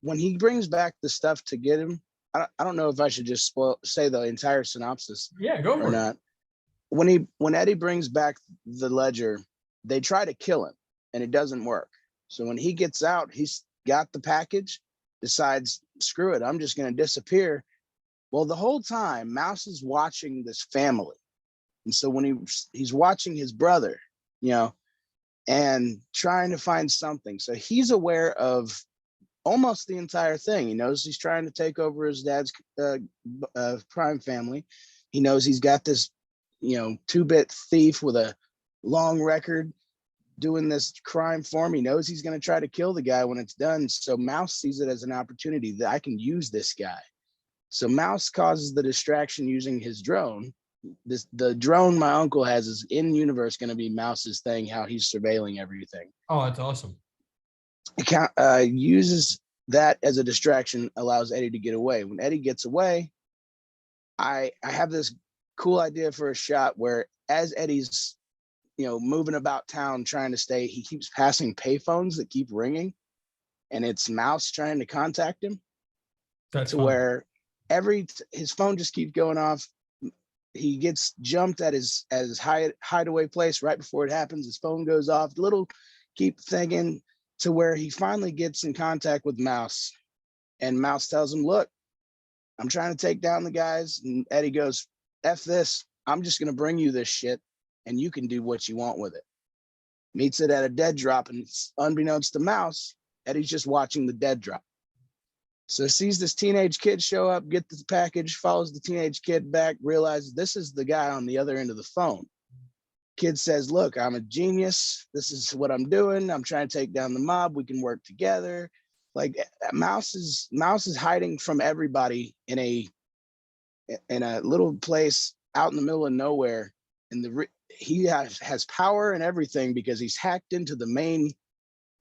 when he brings back the stuff to get him. I don't know if I should just say the entire synopsis. Yeah, go for or it. not. When Eddie brings back the ledger, they try to kill him and it doesn't work. So when he gets out, he's got the package, decides, screw it, I'm just going to disappear. Well, the whole time, Mouse is watching this family. And so when he's watching his brother, and trying to find something. So he's aware of almost the entire thing. He knows he's trying to take over his dad's crime family. He knows he's got this, 2-bit thief with a long record doing this crime for him. He knows he's going to try to kill the guy when it's done. So Mouse sees it as an opportunity that I can use this guy. So Mouse causes the distraction using his drone. The drone my uncle has is in universe going to be Mouse's thing, how he's surveilling everything. Oh, that's awesome. Uses that as a distraction, allows Eddie to get away. When Eddie gets away, I have this cool idea for a shot where as Eddie's moving about town trying to stay, he keeps passing payphones that keep ringing, and it's Mouse trying to contact him. That's to fun. Where his phone just keeps going off. He gets jumped at his hideaway place right before it happens. His phone goes off. Keep thinking to where he finally gets in contact with Mouse, and Mouse tells him, "Look, I'm trying to take down the guys." And Eddie goes, "F this. I'm just going to bring you this shit, and you can do what you want with it." Meets it at a dead drop, and unbeknownst to Mouse, Eddie's just watching the dead drop. So sees this teenage kid show up, get the package, follows the teenage kid back, realizes this is the guy on the other end of the phone. Kid says, "Look, I'm a genius. This is what I'm doing. I'm trying to take down the mob. We can work together." Like Mouse is hiding from everybody in a little place out in the middle of nowhere. And he has power and everything because he's hacked into the main,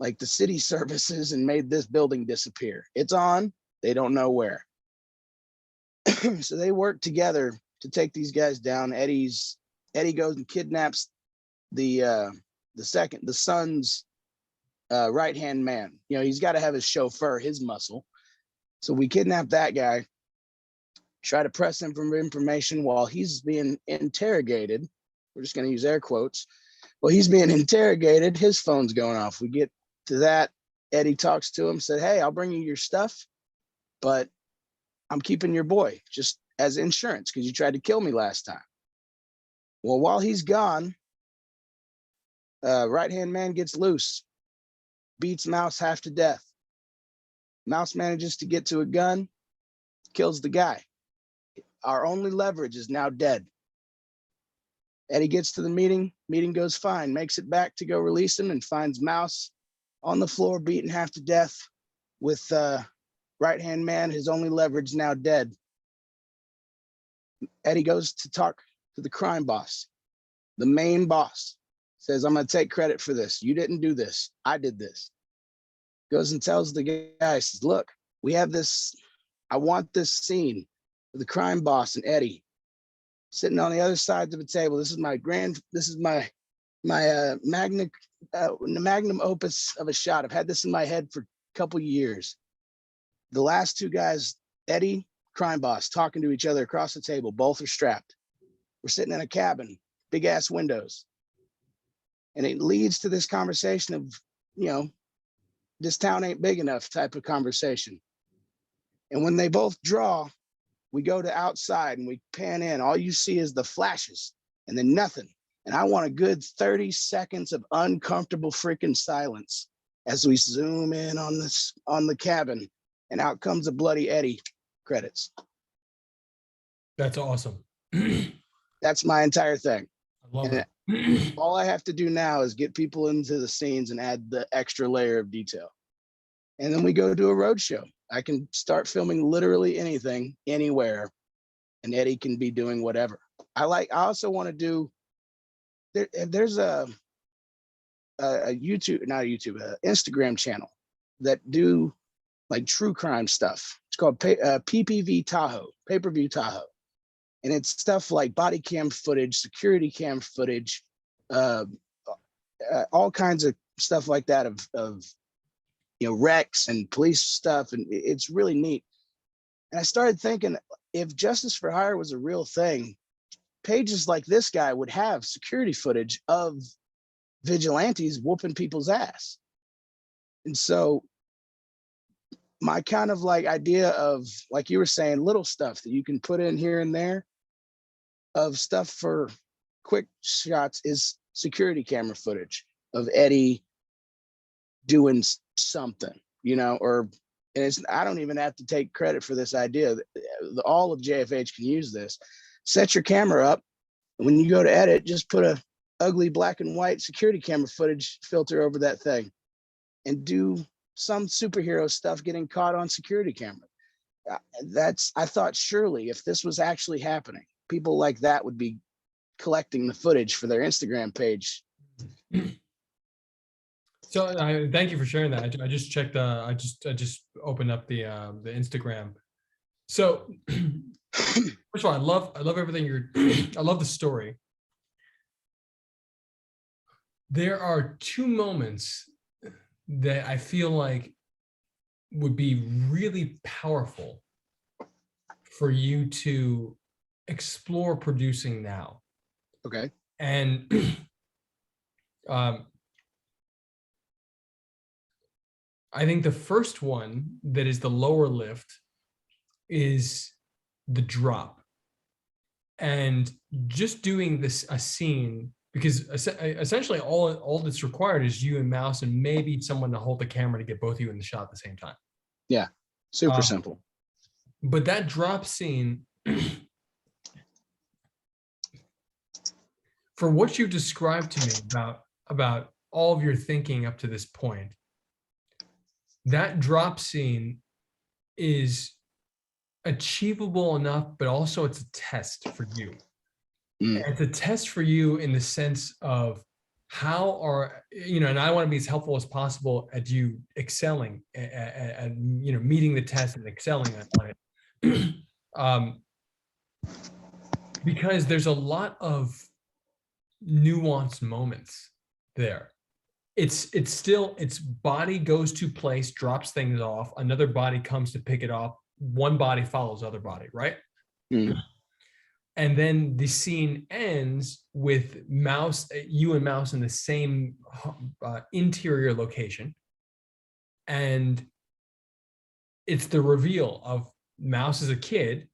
like the city services, and made this building disappear. It's on, they don't know where. So they work together to take these guys down. Eddie goes and kidnaps the son's right-hand man. He's got to have his chauffeur, his muscle. So we kidnap that guy, try to press him for information while he's being interrogated. We're just going to use air quotes. Well, he's being interrogated. His phone's going off. We get to that. Eddie talks to him, said, "Hey, I'll bring you your stuff, but I'm keeping your boy. Just as insurance because you tried to kill me last time. Well, while he's gone, right-hand man gets loose, beats Mouse half to death. Mouse manages to get to a gun, kills the guy. Our only leverage is now dead. Eddie gets to the meeting goes fine, makes it back to go release him and finds Mouse on the floor, beaten half to death with right-hand man, his only leverage now dead. Eddie goes to talk to the crime boss. The main boss says, I'm going to take credit for this. You didn't do this. I did this. Goes and tells the guy, says, look, we have this, I want this scene of the crime boss and Eddie sitting on the other sides of the table. This is my magnum opus of a shot. I've had this in my head for a couple years. The last two guys, Eddie, crime boss, talking to each other across the table. Both are strapped. We're sitting in a cabin, big ass windows. And it leads to this conversation of, this town ain't big enough type of conversation. And when they both draw, we go to outside and we pan in. All you see is the flashes and then nothing. And I want a good 30 seconds of uncomfortable freaking silence as we zoom in on the cabin, and out comes a bloody Eddie credits. That's awesome. That's my entire thing. I love it. All I have to do now is get people into the scenes and add the extra layer of detail. And then we go do a road show. I can start filming literally anything, anywhere, and Eddie can be doing whatever. I also want to do, there's a Instagram channel that do like true crime stuff. It's called PPV Tahoe, pay-per-view Tahoe. And it's stuff like body cam footage, security cam footage, all kinds of stuff like that of wrecks and police stuff. And it's really neat. And I started thinking, if Justice for Hire was a real thing, pages like this guy would have security footage of vigilantes whooping people's ass. And so my kind of like idea of, like you were saying, little stuff that you can put in here and there of stuff for quick shots is security camera footage of Eddie doing something, and I don't even have to take credit for this idea. All of JFH can use this. Set your camera up. When you go to edit, just put a ugly black and white security camera footage filter over that thing and do some superhero stuff getting caught on security camera. I thought surely if this was actually happening, people like that would be collecting the footage for their Instagram page. So thank you for sharing that. I just checked. I just opened up the Instagram. So first of all, I love everything I love the story. There are two moments that I feel like would be really powerful for you to explore producing now. Okay. And I think the first one that is the lower lift is the drop. And just doing a scene, because essentially all that's required is you and Mouse and maybe someone to hold the camera to get both of you in the shot at the same time. Yeah, super simple. But that drop scene, for what you've described to me about all of your thinking up to this point, that drop scene is achievable enough, but also it's a test for you. It's a test for you in the sense of and I want to be as helpful as possible at you excelling and meeting the test and excelling on it. Because there's a lot of nuanced moments there. It's body goes to place, drops things off, another body comes to pick it up, one body follows other body, right? And then the scene ends with you and Mouse in the same interior location. And it's the reveal of Mouse as a kid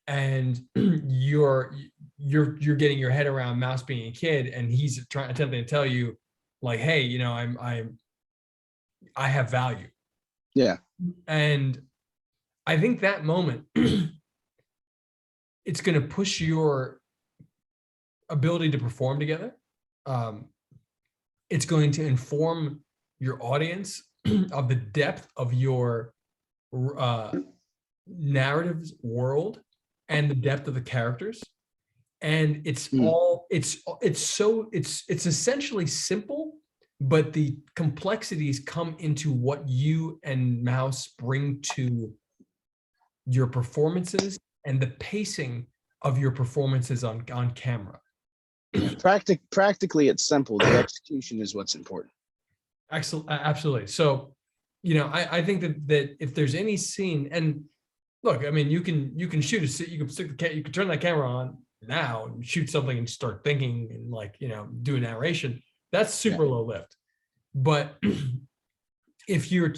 and you're getting your head around Mouse being a kid, and he's attempting to tell you, like, hey, you know, I have value. Yeah. And I think that moment, it's going to push your ability to perform together. It's going to inform your audience of the depth of your narrative's world and the depth of the characters. And it's essentially simple, but the complexities come into what you and Mouse bring to your performances and the pacing of your performances on camera. Practically, it's simple. The execution is what's important. Excellent, absolutely. So, you know, I think that if there's any scene, and look, I mean, you can shoot you can turn that camera on now and shoot something and start thinking and, like, you know, do a narration. That's super low lift. But if you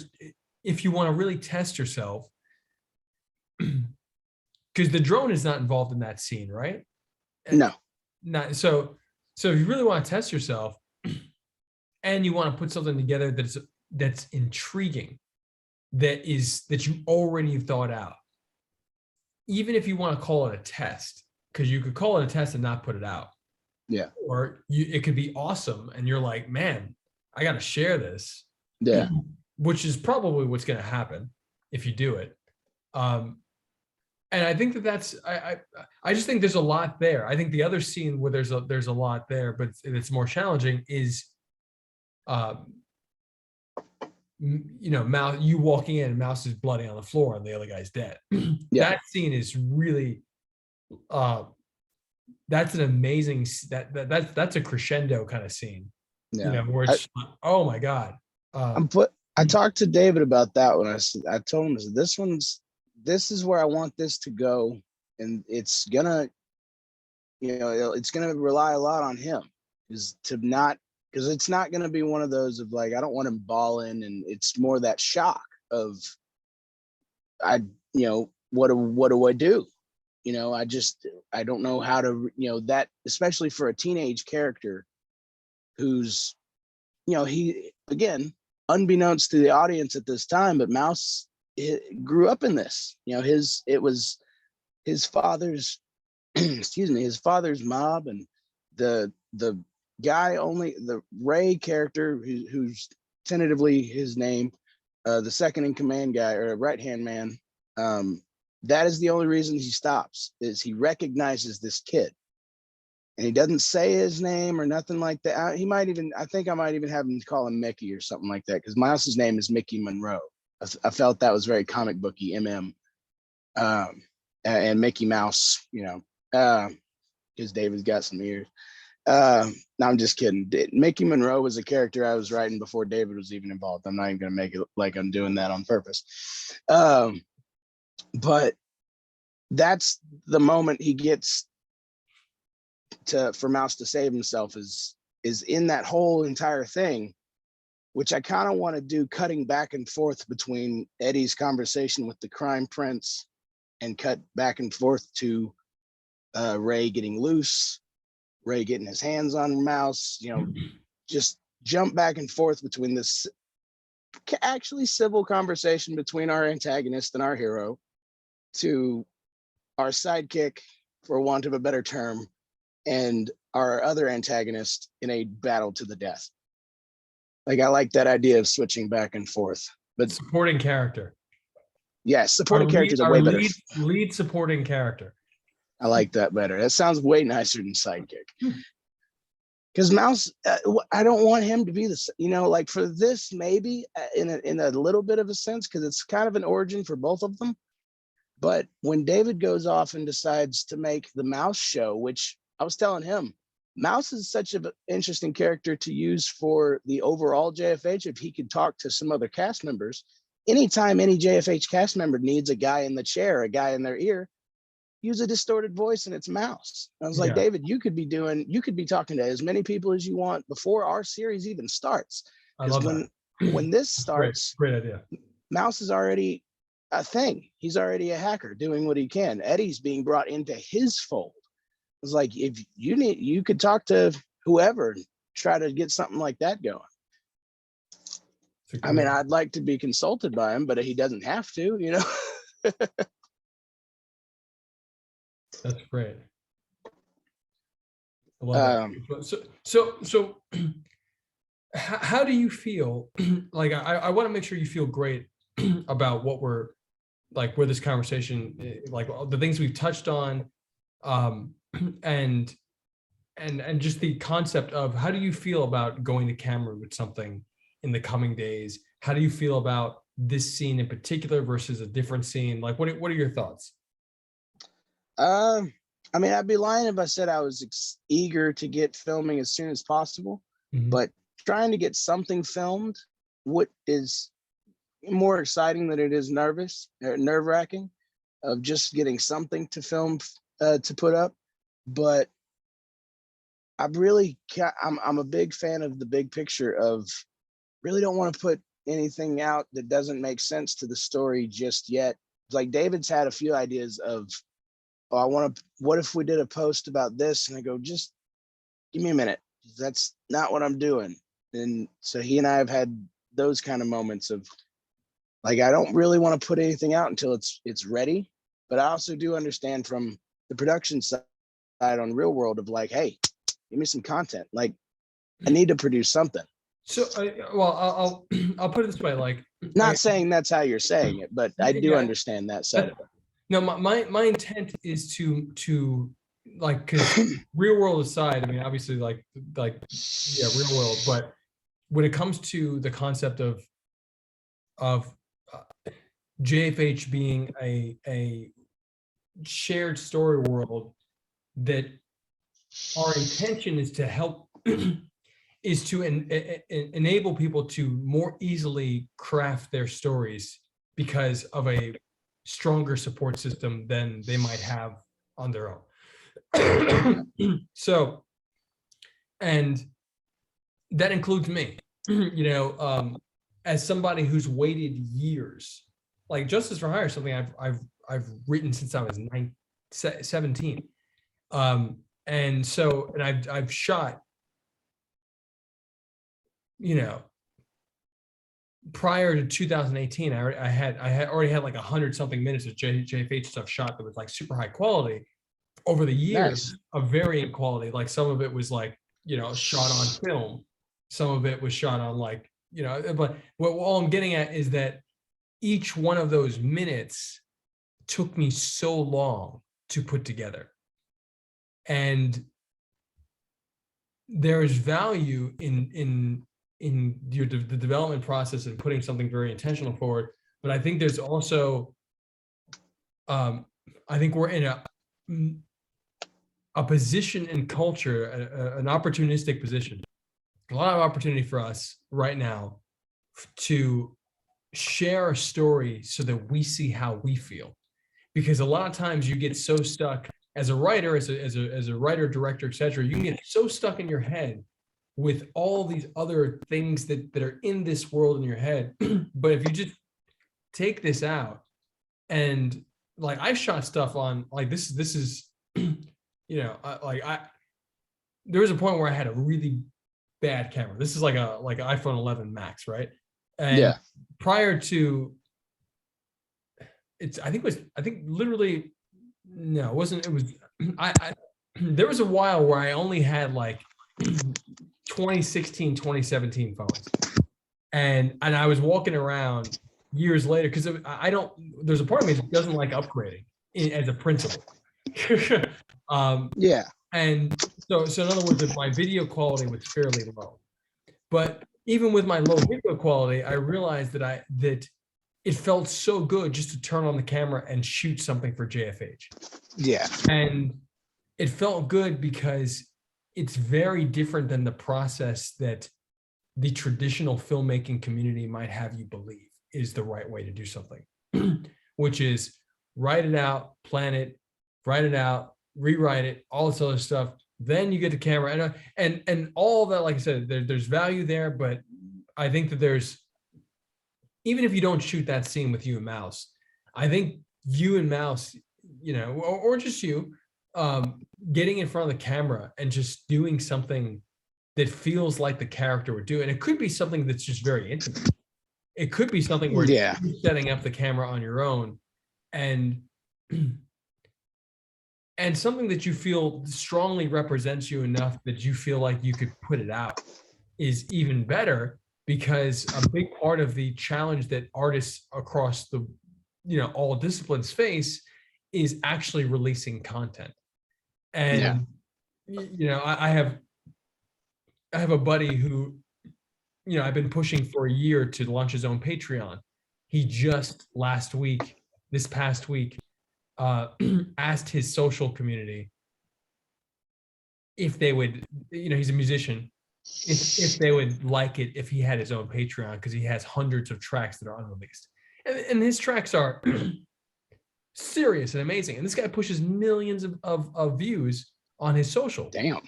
want to really test yourself, because the drone is not involved in that scene, right? No. Not so if you really want to test yourself and you want to put something together that's intriguing, that you already have thought out, even if you want to call it a test, because you could call it a test and not put it out. Yeah. Or it could be awesome and you're like, man, I got to share this. Yeah. Which is probably what's going to happen if you do it. And I think that's I just think there's a lot there. I think the other scene where there's a lot there, but it's more challenging is, you know, Mouse, you walking in and Mouse is bloody on the floor and the other guy's dead. Yeah. That scene is really, that's an amazing, that's a crescendo kind of scene. Yeah. You know, where it's oh my God. I talked to David about that when I told him, this is where I want this to go, and it's gonna, you know, it's gonna rely a lot on him, because it's not gonna be one of those of, like, I don't want him balling, and it's more that shock of, you know, what do I do? You know, I don't know how to, you know, that, especially for a teenage character who's, you know, he, again, unbeknownst to the audience at this time, but Mouse grew up in this. You know, it was his father's his father's mob, and the guy, only the Ray character, who's tentatively his name, the second in command guy, or right hand man, that is the only reason he stops, is he recognizes this kid. And he doesn't say his name or nothing like that. I think I might even have him call him Mickey or something like that, because Mouse's name is Mickey Monroe. I felt that was very comic booky, MM. And Mickey Mouse, you know, because David's got some ears. No, I'm just kidding. Mickey Monroe was a character I was writing before David was even involved. I'm not even going to make it like I'm doing that on purpose. But that's the moment he gets for Mouse to save himself, is in that whole entire thing, which I kind of want to do, cutting back and forth between Eddie's conversation with the crime prince and cut back and forth to Ray getting loose, Ray getting his hands on Mouse, you know, just jump back and forth between this actually civil conversation between our antagonist and our hero to our sidekick, for want of a better term, and our other antagonist in a battle to the death. Like, I like that idea of switching back and forth. But supporting character. Yes, supporting characters are way better. Lead supporting character. I like that better. That sounds way nicer than sidekick. Because Mouse, I don't want him to be the, you know, like, for this, maybe in a little bit of a sense, because it's kind of an origin for both of them. But when David goes off and decides to make the Mouse show, which I was telling him, Mouse is such an interesting character to use for the overall JFH. If he could talk to some other cast members, anytime any JFH cast member needs a guy in the chair, a guy in their ear, use a distorted voice, and it's Mouse. I was like, David, you could be talking to as many people as you want before our series even starts. I love when this starts, great idea. Mouse is already a thing. He's already a hacker doing what he can. Eddie's being brought into his fold. It's like, if you need, you could talk to whoever and try to get something like that going. I mean, I'd like to be consulted by him, but he doesn't have to, you know. That's great. I love it. So how do you feel? Like, I want to make sure you feel great about what we're like, where this conversation, like the things we've touched on, and just the concept of, how do you feel about going to camera with something in the coming days? How do you feel about this scene in particular versus a different scene? Like, what are your thoughts? I mean, I'd be lying if I said I was eager to get filming as soon as possible, but trying to get something filmed, what is more exciting than it is nerve-wracking of just getting something to film, to put up. But I'm a big fan of the big picture of, really don't want to put anything out that doesn't make sense to the story just yet. Like, David's had a few ideas of, oh, what if we did a post about this? And I go, just give me a minute. That's not what I'm doing. And so he and I have had those kind of moments of, like, I don't really want to put anything out until it's ready. But I also do understand from the production side on Real World of, like, hey, give me some content. Like, I need to produce something. So, I'll put it this way, like, not saying that's how you're saying it, but I do understand that side of it. No, my intent is to like, because Real World aside, I mean, obviously, like yeah, Real World, but when it comes to the concept of JFH being a shared story world, that our intention is to help is to enable people to more easily craft their stories because of a stronger support system than they might have on their own. So, and that includes me, you know, as somebody who's waited years. Like, Justice for Hire is something I've written since I was 17. And so, and I've shot, you know, prior to 2018, I had already had like 100 something minutes of JFH stuff shot that was like super high quality over the years. Nice. Of varying quality. Like, some of it was like, you know, shot on film. Some of it was shot on, like, you know, but all I'm getting at is that each one of those minutes took me so long to put together. And there is value in the development process and putting something very intentional forward. But I think there's also, I think we're in a position in culture, an opportunistic position, a lot of opportunity for us right now to share a story so that we see how we feel. Because a lot of times you get so stuck as a writer, as a writer, director, etc. You can get so stuck in your head with all these other things that are in this world in your head. But if you just take this out, and like, I shot stuff on, like, this is, you know, there was a point where I had a really bad camera. This is like an iPhone 11 Max, right? And yeah, prior to I think literally, no, it wasn't. It was, there was a while where I only had like 2016, 2017 phones. And I was walking around years later, because there's a part of me that doesn't like upgrading as a principle. Yeah. And so in other words, my video quality was fairly low. But even with my low video quality, I realized that it felt so good just to turn on the camera and shoot something for JFH. Yeah. And it felt good because it's very different than the process that the traditional filmmaking community might have you believe is the right way to do something, which is write it out, plan it, write it out, rewrite it, all this other stuff. Then you get the camera and all that. Like I said, there's value there, but I think that there's, even if you don't shoot that scene with you and Mouse, I think you and Mouse, or just you, getting in front of the camera and just doing something that feels like the character would do. And it could be something that's just very intimate. It could be something where Yeah. you're setting up the camera on your own, and something that you feel strongly represents you enough that you feel like you could put it out is even better, because a big part of the challenge that artists across the all disciplines face is actually releasing content. And I have a buddy who I've been pushing for a year to launch his own Patreon. He just this past week asked his social community if they would, he's a musician, if they would like it if he had his own Patreon, because he has hundreds of tracks that are unreleased, and his tracks are serious and amazing, and this guy pushes millions of views on his social. Damn.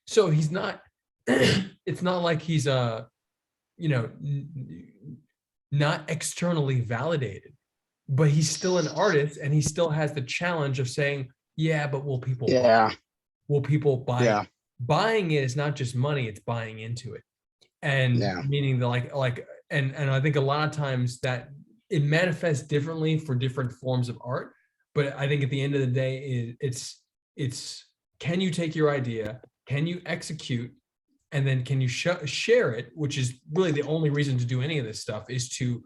So he's not it's not like he's not externally validated, but he's still an artist, and he still has the challenge of saying, yeah, but will people buy Yeah. it? Buying it is not just money, it's buying into it. And meaning that and I think a lot of times that it manifests differently for different forms of art, but I think at the end of the day, it's can you take your idea, can you execute, and then can you share it, which is really the only reason to do any of this stuff, is to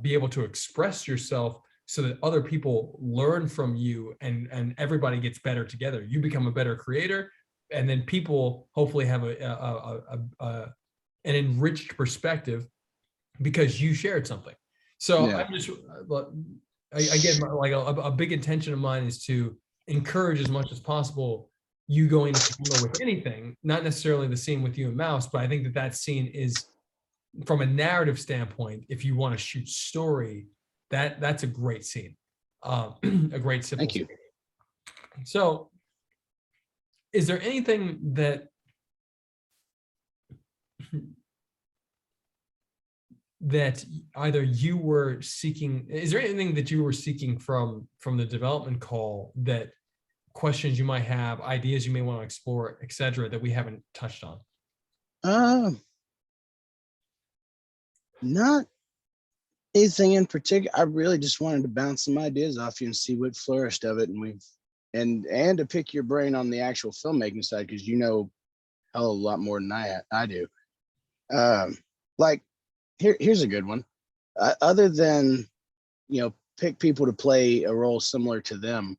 be able to express yourself so that other people learn from you, and everybody gets better together. You become a better creator, and then people hopefully have an enriched perspective because you shared something. So I'm just, again, like a big intention of mine is to encourage as much as possible you going to camera with anything, not necessarily the scene with you and Mouse, but I think that scene is, from a narrative standpoint, if you want to shoot story, that's a great scene, a great simple Thank you. scene. So is there anything that either you were seeking, is there anything that you were seeking from the development call, that questions you might have, ideas you may want to explore, etc., that we haven't touched on? Not anything in particular. I really just wanted to bounce some ideas off you and see what flourished of it, and to pick your brain on the actual filmmaking side, because you know a hell of a lot more than I do. Like here's a good one. Other than pick people to play a role similar to them.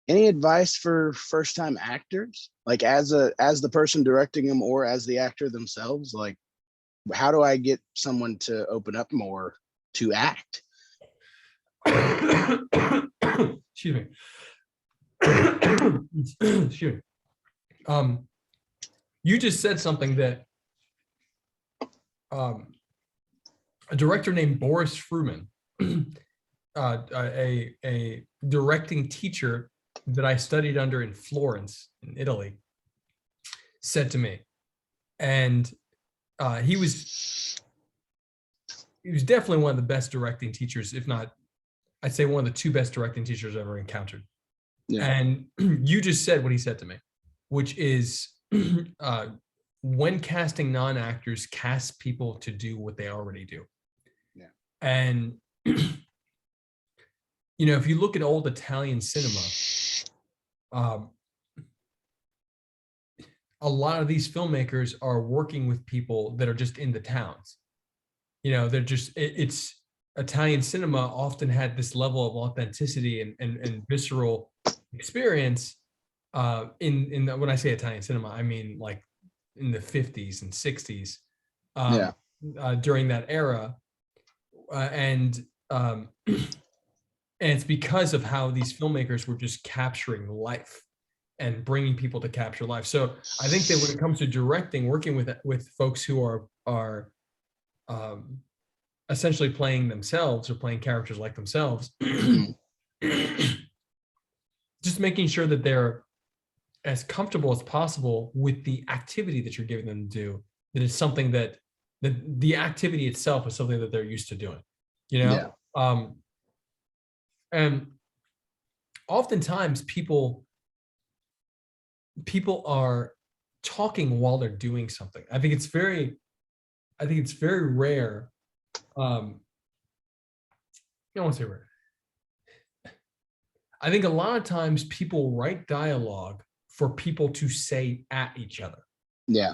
Any advice for first-time actors, like as the person directing them or as the actor themselves? Like, how do I get someone to open up more to act? Excuse me. Excuse me. You just said something that a director named Boris Fruman, a directing teacher that I studied under in Florence, in Italy, said to me, and he was definitely one of the best directing teachers, if not, I'd say one of the two best directing teachers I've ever encountered. Yeah. And you just said what he said to me, which is when casting non-actors, cast people to do what they already do. Yeah. And if you look at old Italian cinema, a lot of these filmmakers are working with people that are just in the towns. They're just, it's Italian cinema often had this level of authenticity and visceral experience. When I say Italian cinema, I mean like in the 50s and 60s, during that era. And it's because of how these filmmakers were just capturing life and bringing people to capture life. So I think that when it comes to directing, working with folks who are essentially playing themselves or playing characters like themselves, just making sure that they're as comfortable as possible with the activity that you're giving them to do, that it's something that the activity itself is something that they're used to doing. you know? And oftentimes people are talking while they're doing something. I think it's very rare. I don't want to say rare. I think a lot of times people write dialogue for people to say at each other. Yeah.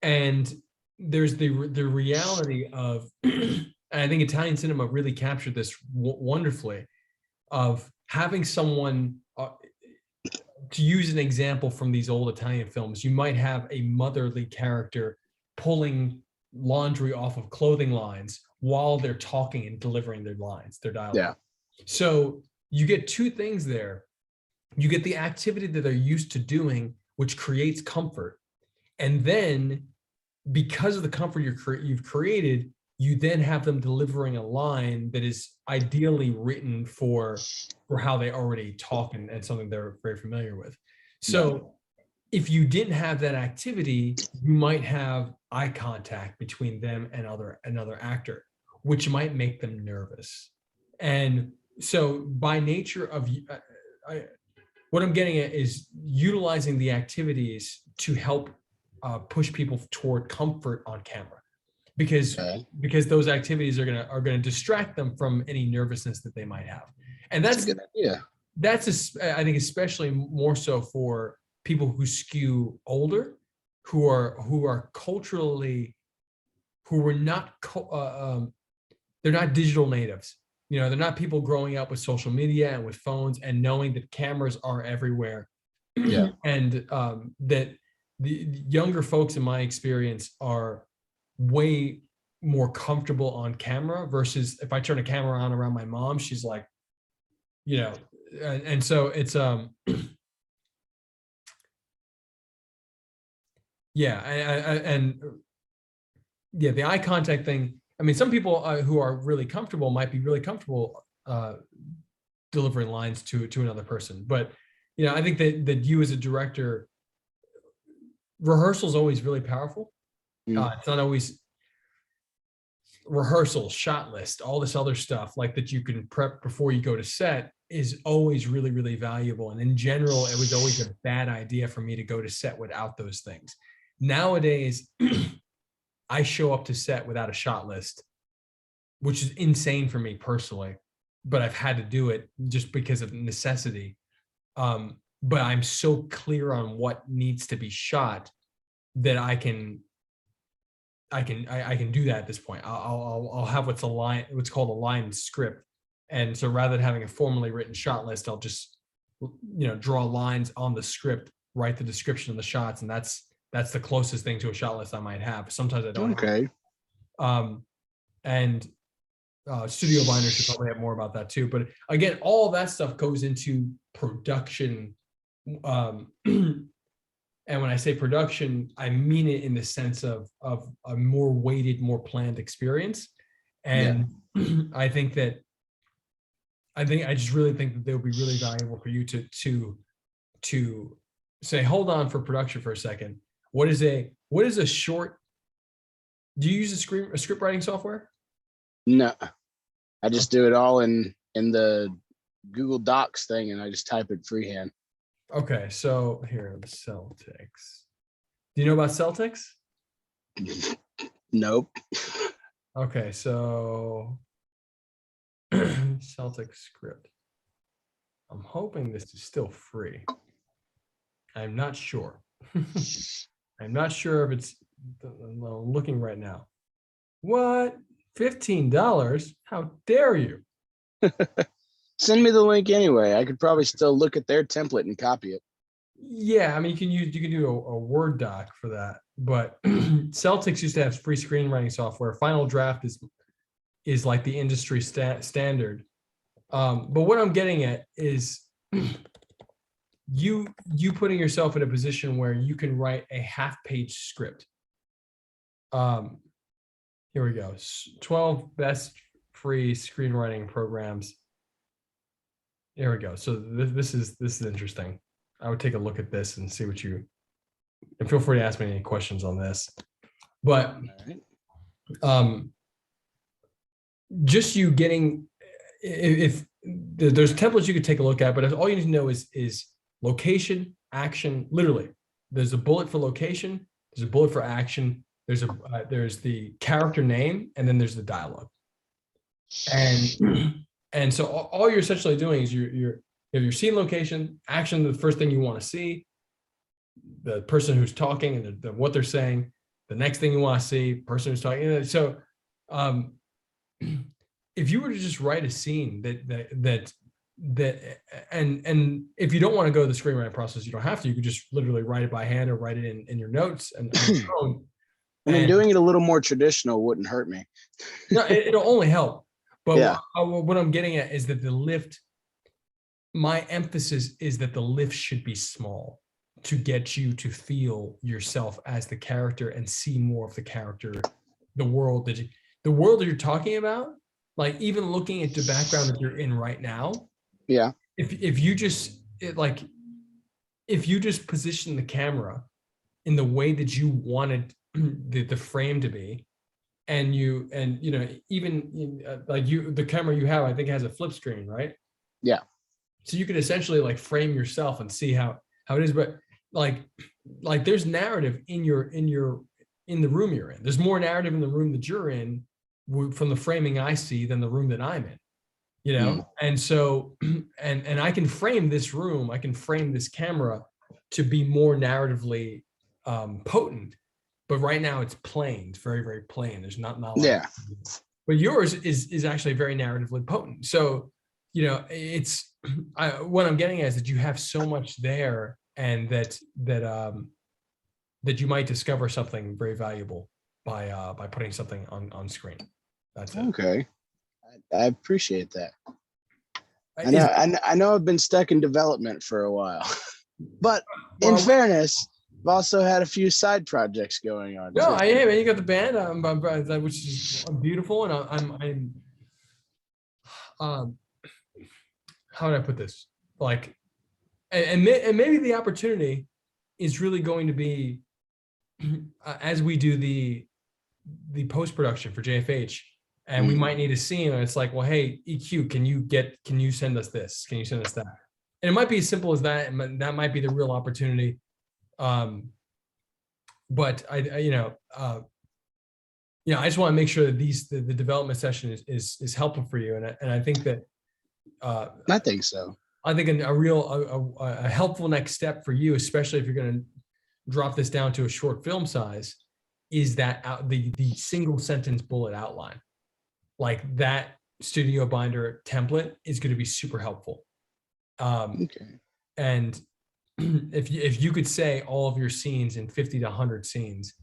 And there's the reality of, and I think Italian cinema really captured this wonderfully, of having someone, to use an example from these old Italian films, you might have a motherly character pulling laundry off of clothing lines while they're talking and delivering their lines, their dialogue. Yeah. So you get two things there. You get the activity that they're used to doing, which creates comfort. And then because of the comfort you've created, you then have them delivering a line that is ideally written for how they already talk and something they're very familiar with. So if you didn't have that activity, you might have eye contact between them and another actor, which might make them nervous. And so by nature of, what I'm getting at is utilizing the activities to help push people toward comfort on camera, because those activities are gonna distract them from any nervousness that they might have. And that's a good idea. That's I think especially more so for people who skew older, who are culturally, who were not they're not digital natives. You know, they're not people growing up with social media and with phones and knowing that cameras are everywhere. Yeah. And that the younger folks, in my experience, are way more comfortable on camera versus if I turn a camera on around my mom, she's like, you know, and so it's yeah, and yeah, the eye contact thing. I mean, some people who are really comfortable might be really comfortable delivering lines to another person, but you know, I think that you as a director, rehearsal is always really powerful. It's not always rehearsal, shot list, all this other stuff like that you can prep before you go to set is always really, really valuable. And in general, it was always a bad idea for me to go to set without those things. Nowadays, I show up to set without a shot list, which is insane for me personally, but I've had to do it just because of necessity. But I'm so clear on what needs to be shot that I can do that at this point. I'll have what's called a line script. And so rather than having a formally written shot list, I'll just, you know, draw lines on the script, write the description of the shots. And that's the closest thing to a shot list I might have. Sometimes I don't. Okay. And studio binders should probably have more about that too. But again, all of that stuff goes into production. And when I say production, I mean it in the sense of a more weighted, more planned experience. And I just really think that they would be really valuable for you to say, hold on for production for a second. What is a short? Do you use a script writing software? No, I just do it all in the Google Docs thing, and I just type it freehand. Okay, so here, the Celtics. Do you know about Celtics? Nope. Okay, so Celtic script. I'm hoping this is still free. I'm not sure. I'm not sure if it's, I'm looking right now. What? $15? How dare you? Send me the link anyway. I could probably still look at their template and copy it. Yeah, I mean, you can do a Word doc for that, but Celtics used to have free screenwriting software. Final Draft is like the industry standard. But what I'm getting at is you putting yourself in a position where you can write a half-page script. Here we go. 12 best free screenwriting programs. There we go. So this is interesting. I would take a look at this and see what you, and feel free to ask me any questions on this. But just you getting, if there's templates you could take a look at, but all you need to know is location, action, literally. There's a bullet for location, there's a bullet for action, there's the character name, and then there's the dialogue. And so all you're essentially doing is you have your scene, location, action, the first thing you want to see, the person who's talking and what they're saying, the next thing you want to see, person who's talking. So if you were to just write a scene that and if you don't want to go the screenwriting process, you don't have to. You could just literally write it by hand or write it in your notes and on your phone. I mean, doing it a little more traditional wouldn't hurt me. No, it'll only help. But yeah. what I'm getting at is that the lift, my emphasis is that the lift should be small to get you to feel yourself as the character and see more of the character, the world that you're talking about. Like even looking at the background that you're in right now. Yeah. If you just position the camera in the way that you wanted the frame to be, and even the camera you have, I think has a flip screen, right? Yeah. So you could essentially like frame yourself and see how it is, but like there's narrative in the room you're in. There's more narrative in the room that you're in from the framing I see than the room that I'm in, And so, and I can frame this room, I can frame this camera to be more narratively potent, but right now it's plain. It's very, very plain. There's not a lot. But yours is actually very narratively potent. So, it's what I'm getting at is that you have so much there, and that you might discover something very valuable by putting something on screen. That's it. Okay. I appreciate that. I know I've been stuck in development for a while, but in fairness, I've also had a few side projects going on. No, I am. And you got the band, which is beautiful. And I'm how would I put this? Like, and maybe the opportunity is really going to be as we do the post-production for JFH, and we might need a scene, and it's like, well, hey, EQ, can you send us this? Can you send us that? And it might be as simple as that, and that might be the real opportunity. But I just want to make sure that the development session is helpful for you, and I think that I think so. I think a helpful next step for you, especially if you're going to drop this down to a short film size, is that the single sentence bullet outline. Like that studio binder template is going to be super helpful. Okay. And if you could say all of your scenes in 50 to 100 scenes,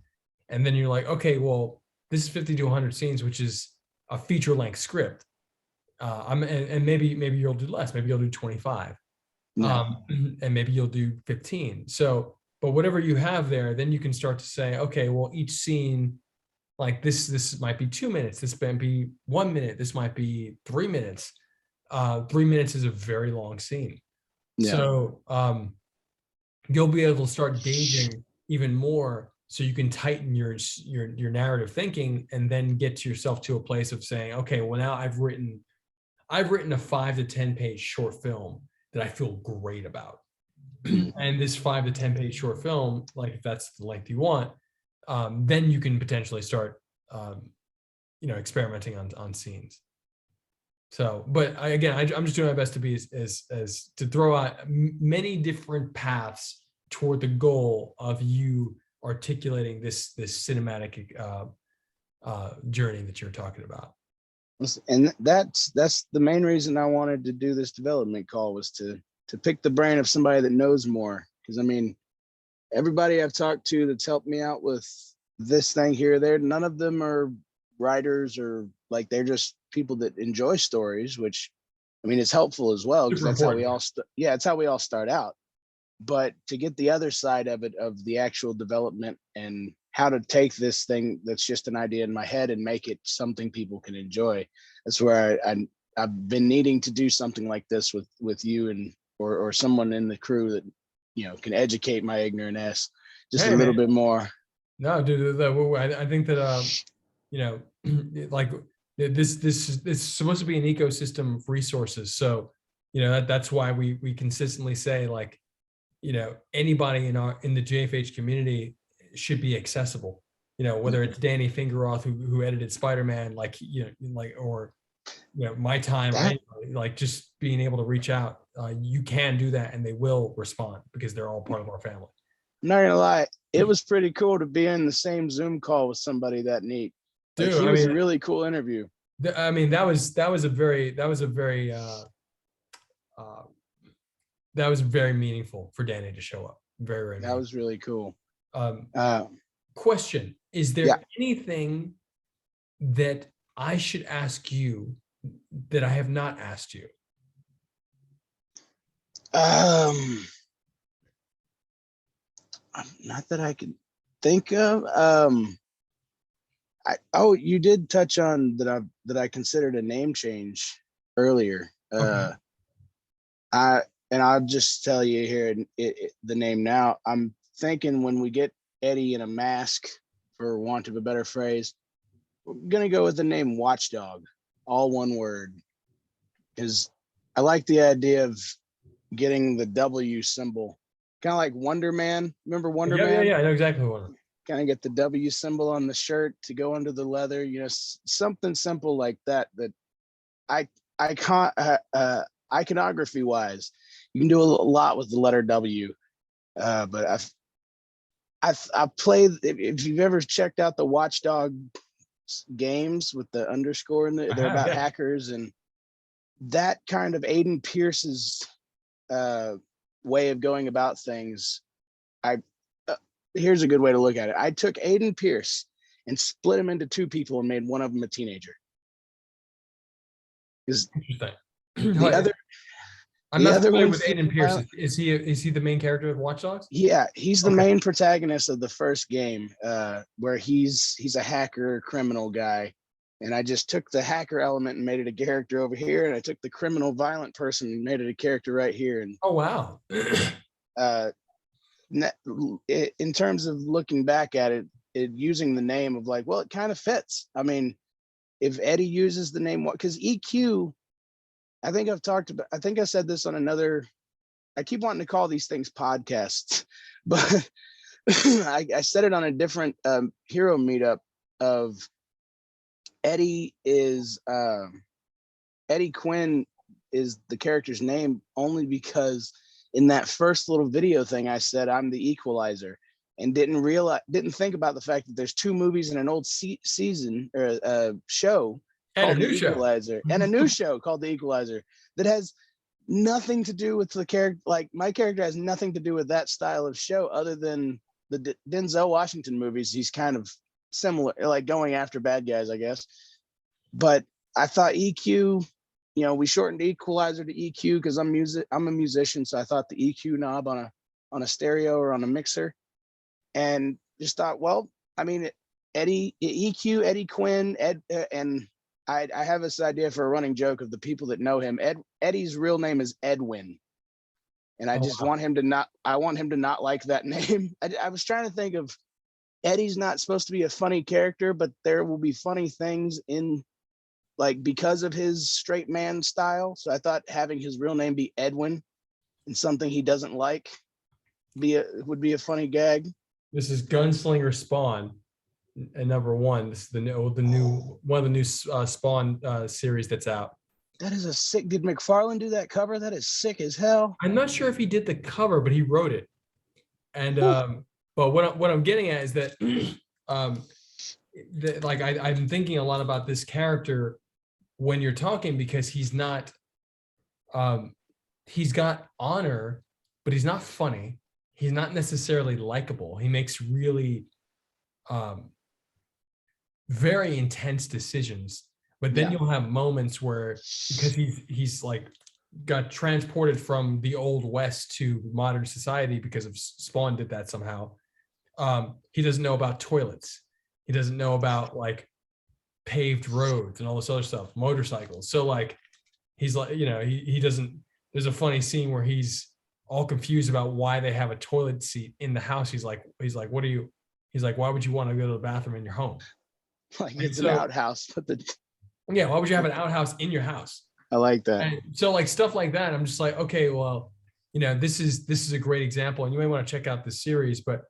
and then you're like, okay, well, this is 50 to 100 scenes, which is a feature length script. And maybe you'll do less. Maybe you'll do 25, and maybe you'll do 15. So, but whatever you have there, then you can start to say, okay, well, each scene, like this might be 2 minutes. This might be 1 minute. This might be 3 minutes. 3 minutes is a very long scene. Yeah. So you'll be able to start gauging even more, so you can tighten your narrative thinking, and then get yourself to a place of saying, okay, well, now I've written a 5 to 10 page short film that I feel great about. And this 5 to 10 page short film, like if that's the length you want, then you can potentially start, experimenting on scenes. So, but I'm just doing my best to be as to throw out many different paths toward the goal of you articulating this cinematic journey that you're talking about. And that's the main reason I wanted to do this development call, was to pick the brain of somebody that knows more. Because I mean, everybody I've talked to that's helped me out with this thing here or there, none of them are writers, or like, they're just people that enjoy stories, which I mean, it's helpful as well, because that's how we all it's how we all start out. But to get the other side of it, of the actual development and how to take this thing that's just an idea in my head and make it something people can enjoy, that's where I've been needing to do something like this with you and or someone in the crew that can educate my ignorant ass just a little bit more. No, dude, I think that like this is supposed to be an ecosystem of resources. So, that's why we consistently say, like, anybody in the JFH community should be accessible. Whether it's Danny Fingeroth who edited Spider-Man, like, or my time, or That, anybody, like, just being able to reach out. You can do that, and they will respond because they're all part of our family. I'm not gonna lie, it was pretty cool to be in the same Zoom call with somebody that neat. Like, Dude, he was a really cool interview. I mean, that was a very that was very meaningful for Danny to show up. Very, very That meaningful. was really cool. Question: is there Yeah. anything that I should ask you that I have not asked you? Not that I can think of. You did touch on that I considered a name change earlier. Okay. I'll just tell you here the name now. I'm thinking when we get Eddie in a mask, for want of a better phrase, we're gonna go with the name Watchdog, all one word, because I like the idea of getting the W symbol, kind of like Wonder Man. Remember Wonder Man? Yeah, I know exactly what. Kind of get the W symbol on the shirt to go under the leather, something simple like that. That I can't iconography wise, you can do a lot with the letter W. But I've played. If you've ever checked out the Watchdog games with the underscore in they're about hackers, and that kind of Aiden Pierce's way of going about things. Here's a good way to look at it. I took Aiden Pierce and split him into two people and made one of them a teenager. Interesting. I'm not familiar with Aiden Pierce. Is he the main character of Watch Dogs? Yeah, he's the main protagonist of the first game, where he's a hacker, criminal guy, and I just took the hacker element and made it a character over here, and I took the criminal, violent person and made it a character right here. And oh wow. In terms of looking back at it, using the name of like, well, it kind of fits. I mean, if Eddie uses the name, because EQ, I think I said this on another, I keep wanting to call these things podcasts, but I said it on a different hero meetup of Eddie Quinn is the character's name only because in that first little video thing, I said I'm the equalizer, and didn't think about the fact that there's two movies and an old season or show called The Equalizer, and a new show called The Equalizer that has nothing to do with the character. Like, my character has nothing to do with that style of show, other than the Denzel Washington movies. He's kind of similar, like going after bad guys, I guess. But I thought EQ. We shortened Equalizer to EQ because I'm a musician, so I thought the EQ knob on a stereo or on a mixer, and just thought, well, I mean, Eddie Quinn, and I have this idea for a running joke of the people that know him. Eddie's real name is Edwin, and I just want him to not. I want him to not like that name. I was trying to think of Eddie's not supposed to be a funny character, but there will be funny things in. Like, because of his straight man style. So I thought having his real name be Edwin and something he doesn't like would be a funny gag. This is Gunslinger Spawn, and number one. This is the new one of the new Spawn series that's out. That is a sick. Did McFarlane do that cover? That is sick as hell. I'm not sure if he did the cover, but he wrote it. And but what I'm getting at is that like I'm thinking a lot about this character when you're talking, because he's not he's got honor, but he's not funny. He's not necessarily likable. He makes really very intense decisions, but then you'll have moments where, because he's like got transported from the old West to modern society because of Spawn did that somehow. He doesn't know about toilets. He doesn't know about like paved roads and all this other stuff, motorcycles. So like, he's like, he doesn't, there's a funny scene where he's all confused about why they have a toilet seat in the house. He's like, he's like, why would you want to go to the bathroom in your home? Like, it's an outhouse, but Yeah, why would you have an outhouse in your house? I like that. And so like stuff like that, I'm just like, okay, well, this is a great example, and you may want to check out this series, but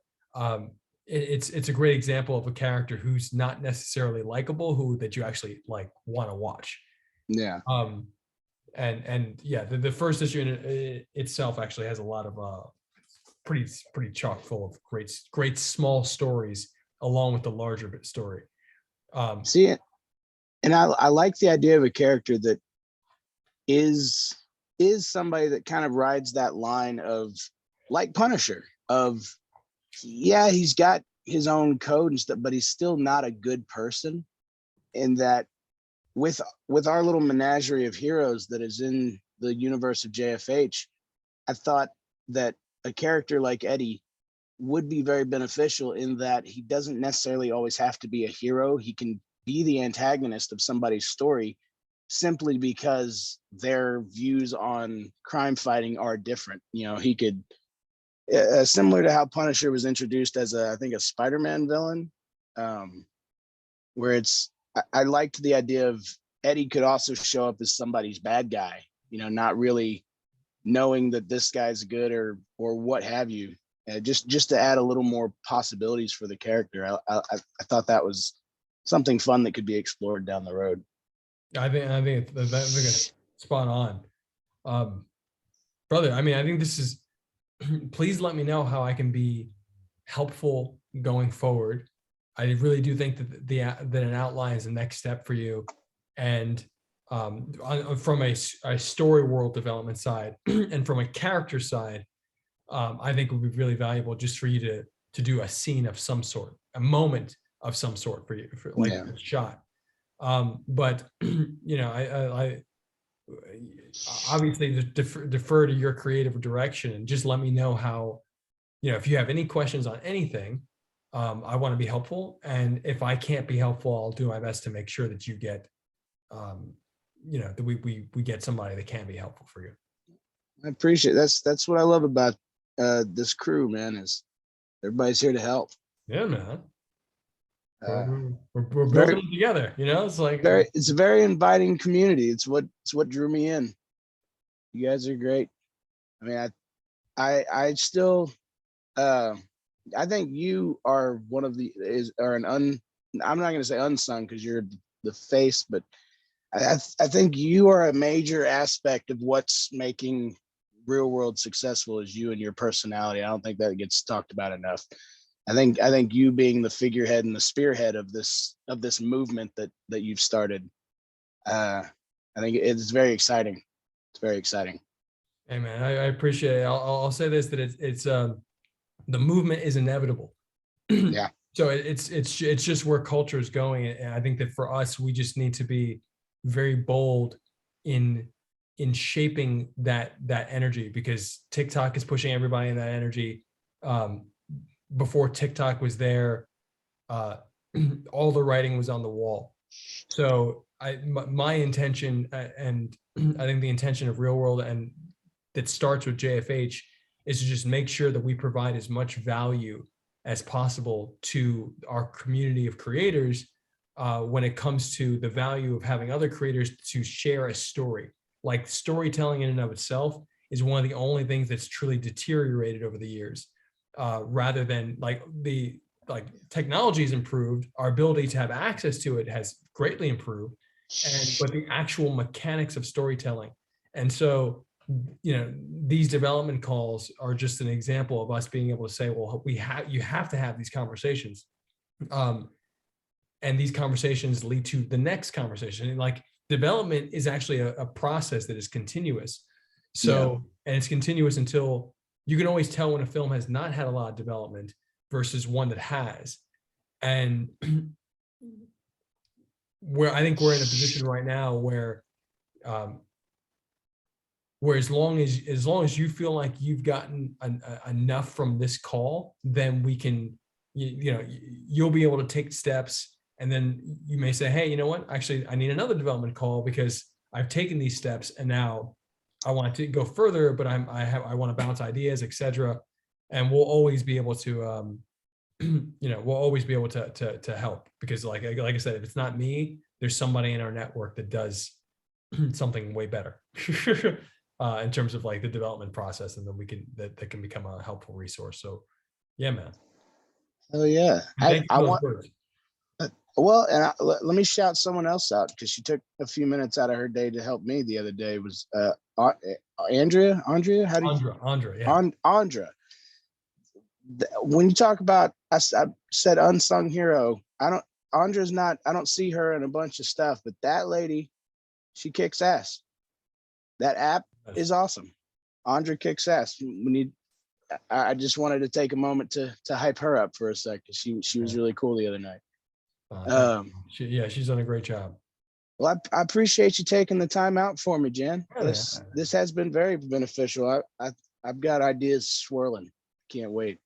it's a great example of a character who's not necessarily likable, who that you actually like want to watch. Yeah. And yeah, the first issue in itself actually has a lot of pretty chock full of great small stories along with the larger bit story. See it, and I like the idea of a character that is somebody that kind of rides that line of, like Punisher, of, yeah, he's got his own code and stuff, but he's still not a good person. And that with our little menagerie of heroes that is in the universe of JFH, I thought that a character like Eddie would be very beneficial in that he doesn't necessarily always have to be a hero. He can be the antagonist of somebody's story simply because their views on crime fighting are different. He could, similar to how Punisher was introduced as I think a Spider-Man villain, where I liked the idea of Eddie could also show up as somebody's bad guy, not really knowing that this guy's good or what have you. Just to add a little more possibilities for the character. I thought that was something fun that could be explored down the road. I think that's spot on, brother. I mean, I think this is. Please let me know how I can be helpful going forward. I really do think that an outline is the next step for you, and from a story world development side and from a character side, I think it would be really valuable just for you to do a scene of some sort, a moment of some sort for you, for like a shot. But I obviously defer to your creative direction, and just let me know how, if you have any questions on anything. I want to be helpful, and if I can't be helpful, I'll do my best to make sure that you get, that we get somebody that can be helpful for you. I appreciate it. That's what I love about this crew, man, is everybody's here to help. Yeah, man. We're building it together. It's like it's a very inviting community. It's what drew me in. You guys are great. I mean, I still I think you are one of I'm not going to say unsung because you're the face, but I think you are a major aspect of what's making Real World successful, is you and your personality. I don't think that gets talked about enough. I think you being the figurehead and the spearhead of this movement that you've started, I think it's very exciting. It's very exciting. Hey man, I appreciate it. I'll say this, that it's the movement is inevitable. Yeah. So it's just where culture is going, and I think that for us, we just need to be very bold in shaping that energy, because TikTok is pushing everybody in that energy. Before TikTok was there, all the writing was on the wall. So my intention, and I think the intention of Real World, and that starts with JFH, is to just make sure that we provide as much value as possible to our community of creators when it comes to the value of having other creators to share a story. Like, storytelling in and of itself is one of the only things that's truly deteriorated over the years. Rather than technology has improved, our ability to have access to it has greatly improved, but the actual mechanics of storytelling. And so, these development calls are just an example of us being able to say, well, you have to have these conversations. And these conversations lead to the next conversation. And like, development is actually a process that is continuous. So, and it's continuous until you can always tell when a film has not had a lot of development versus one that has. And where I think we're in a position right now where as long as you feel like you've gotten enough from this call, then we can, you'll be able to take steps, and then you may say, hey, you know what? Actually, I need another development call because I've taken these steps, and now I want to go further, but I want to bounce ideas, etc. And we'll always be able to we'll always be able to help, because like I said, if it's not me, there's somebody in our network that does something way better in terms of like the development process, and then that can become a helpful resource. So yeah, man. Oh yeah. And thank you I for those want, words. well, and let me shout someone else out, because she took a few minutes out of her day to help me the other day. Was Andrea? How do you? Andra, yeah. Andra. When you talk about, I said unsung hero. Andra's not. I don't see her in a bunch of stuff, but that lady, she kicks ass. That app is awesome. Andra kicks ass. I just wanted to take a moment to hype her up for a second. She was really cool the other night. She's done a great job. Well, I appreciate you taking the time out for me, Jen. Yeah, This has been very beneficial. I've got ideas swirling. Can't wait.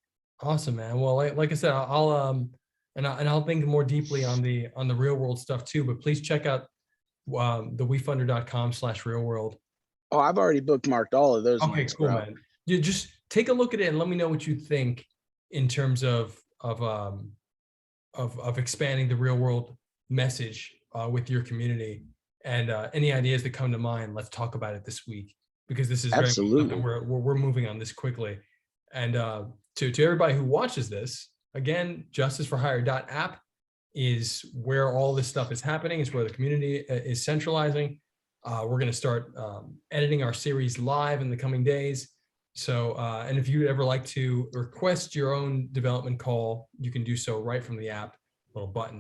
Awesome, man. Well, like I said, I'll think more deeply on the real world stuff too. But please check out the wefunder.com/real world. Oh, I've already bookmarked all of those. Okay, links, cool, bro. man. You just take a look at it and let me know what you think in terms of expanding the real world message with your community, and any ideas that come to mind. Let's talk about it this week, because this is absolutely very we're moving on this quickly. And to everybody who watches this, again, justiceforhire.app is where all this stuff is happening. It's where the community is centralizing. We're going to start editing our series live in the coming days. So, and if you'd ever like to request your own development call, you can do so right from the app, little button.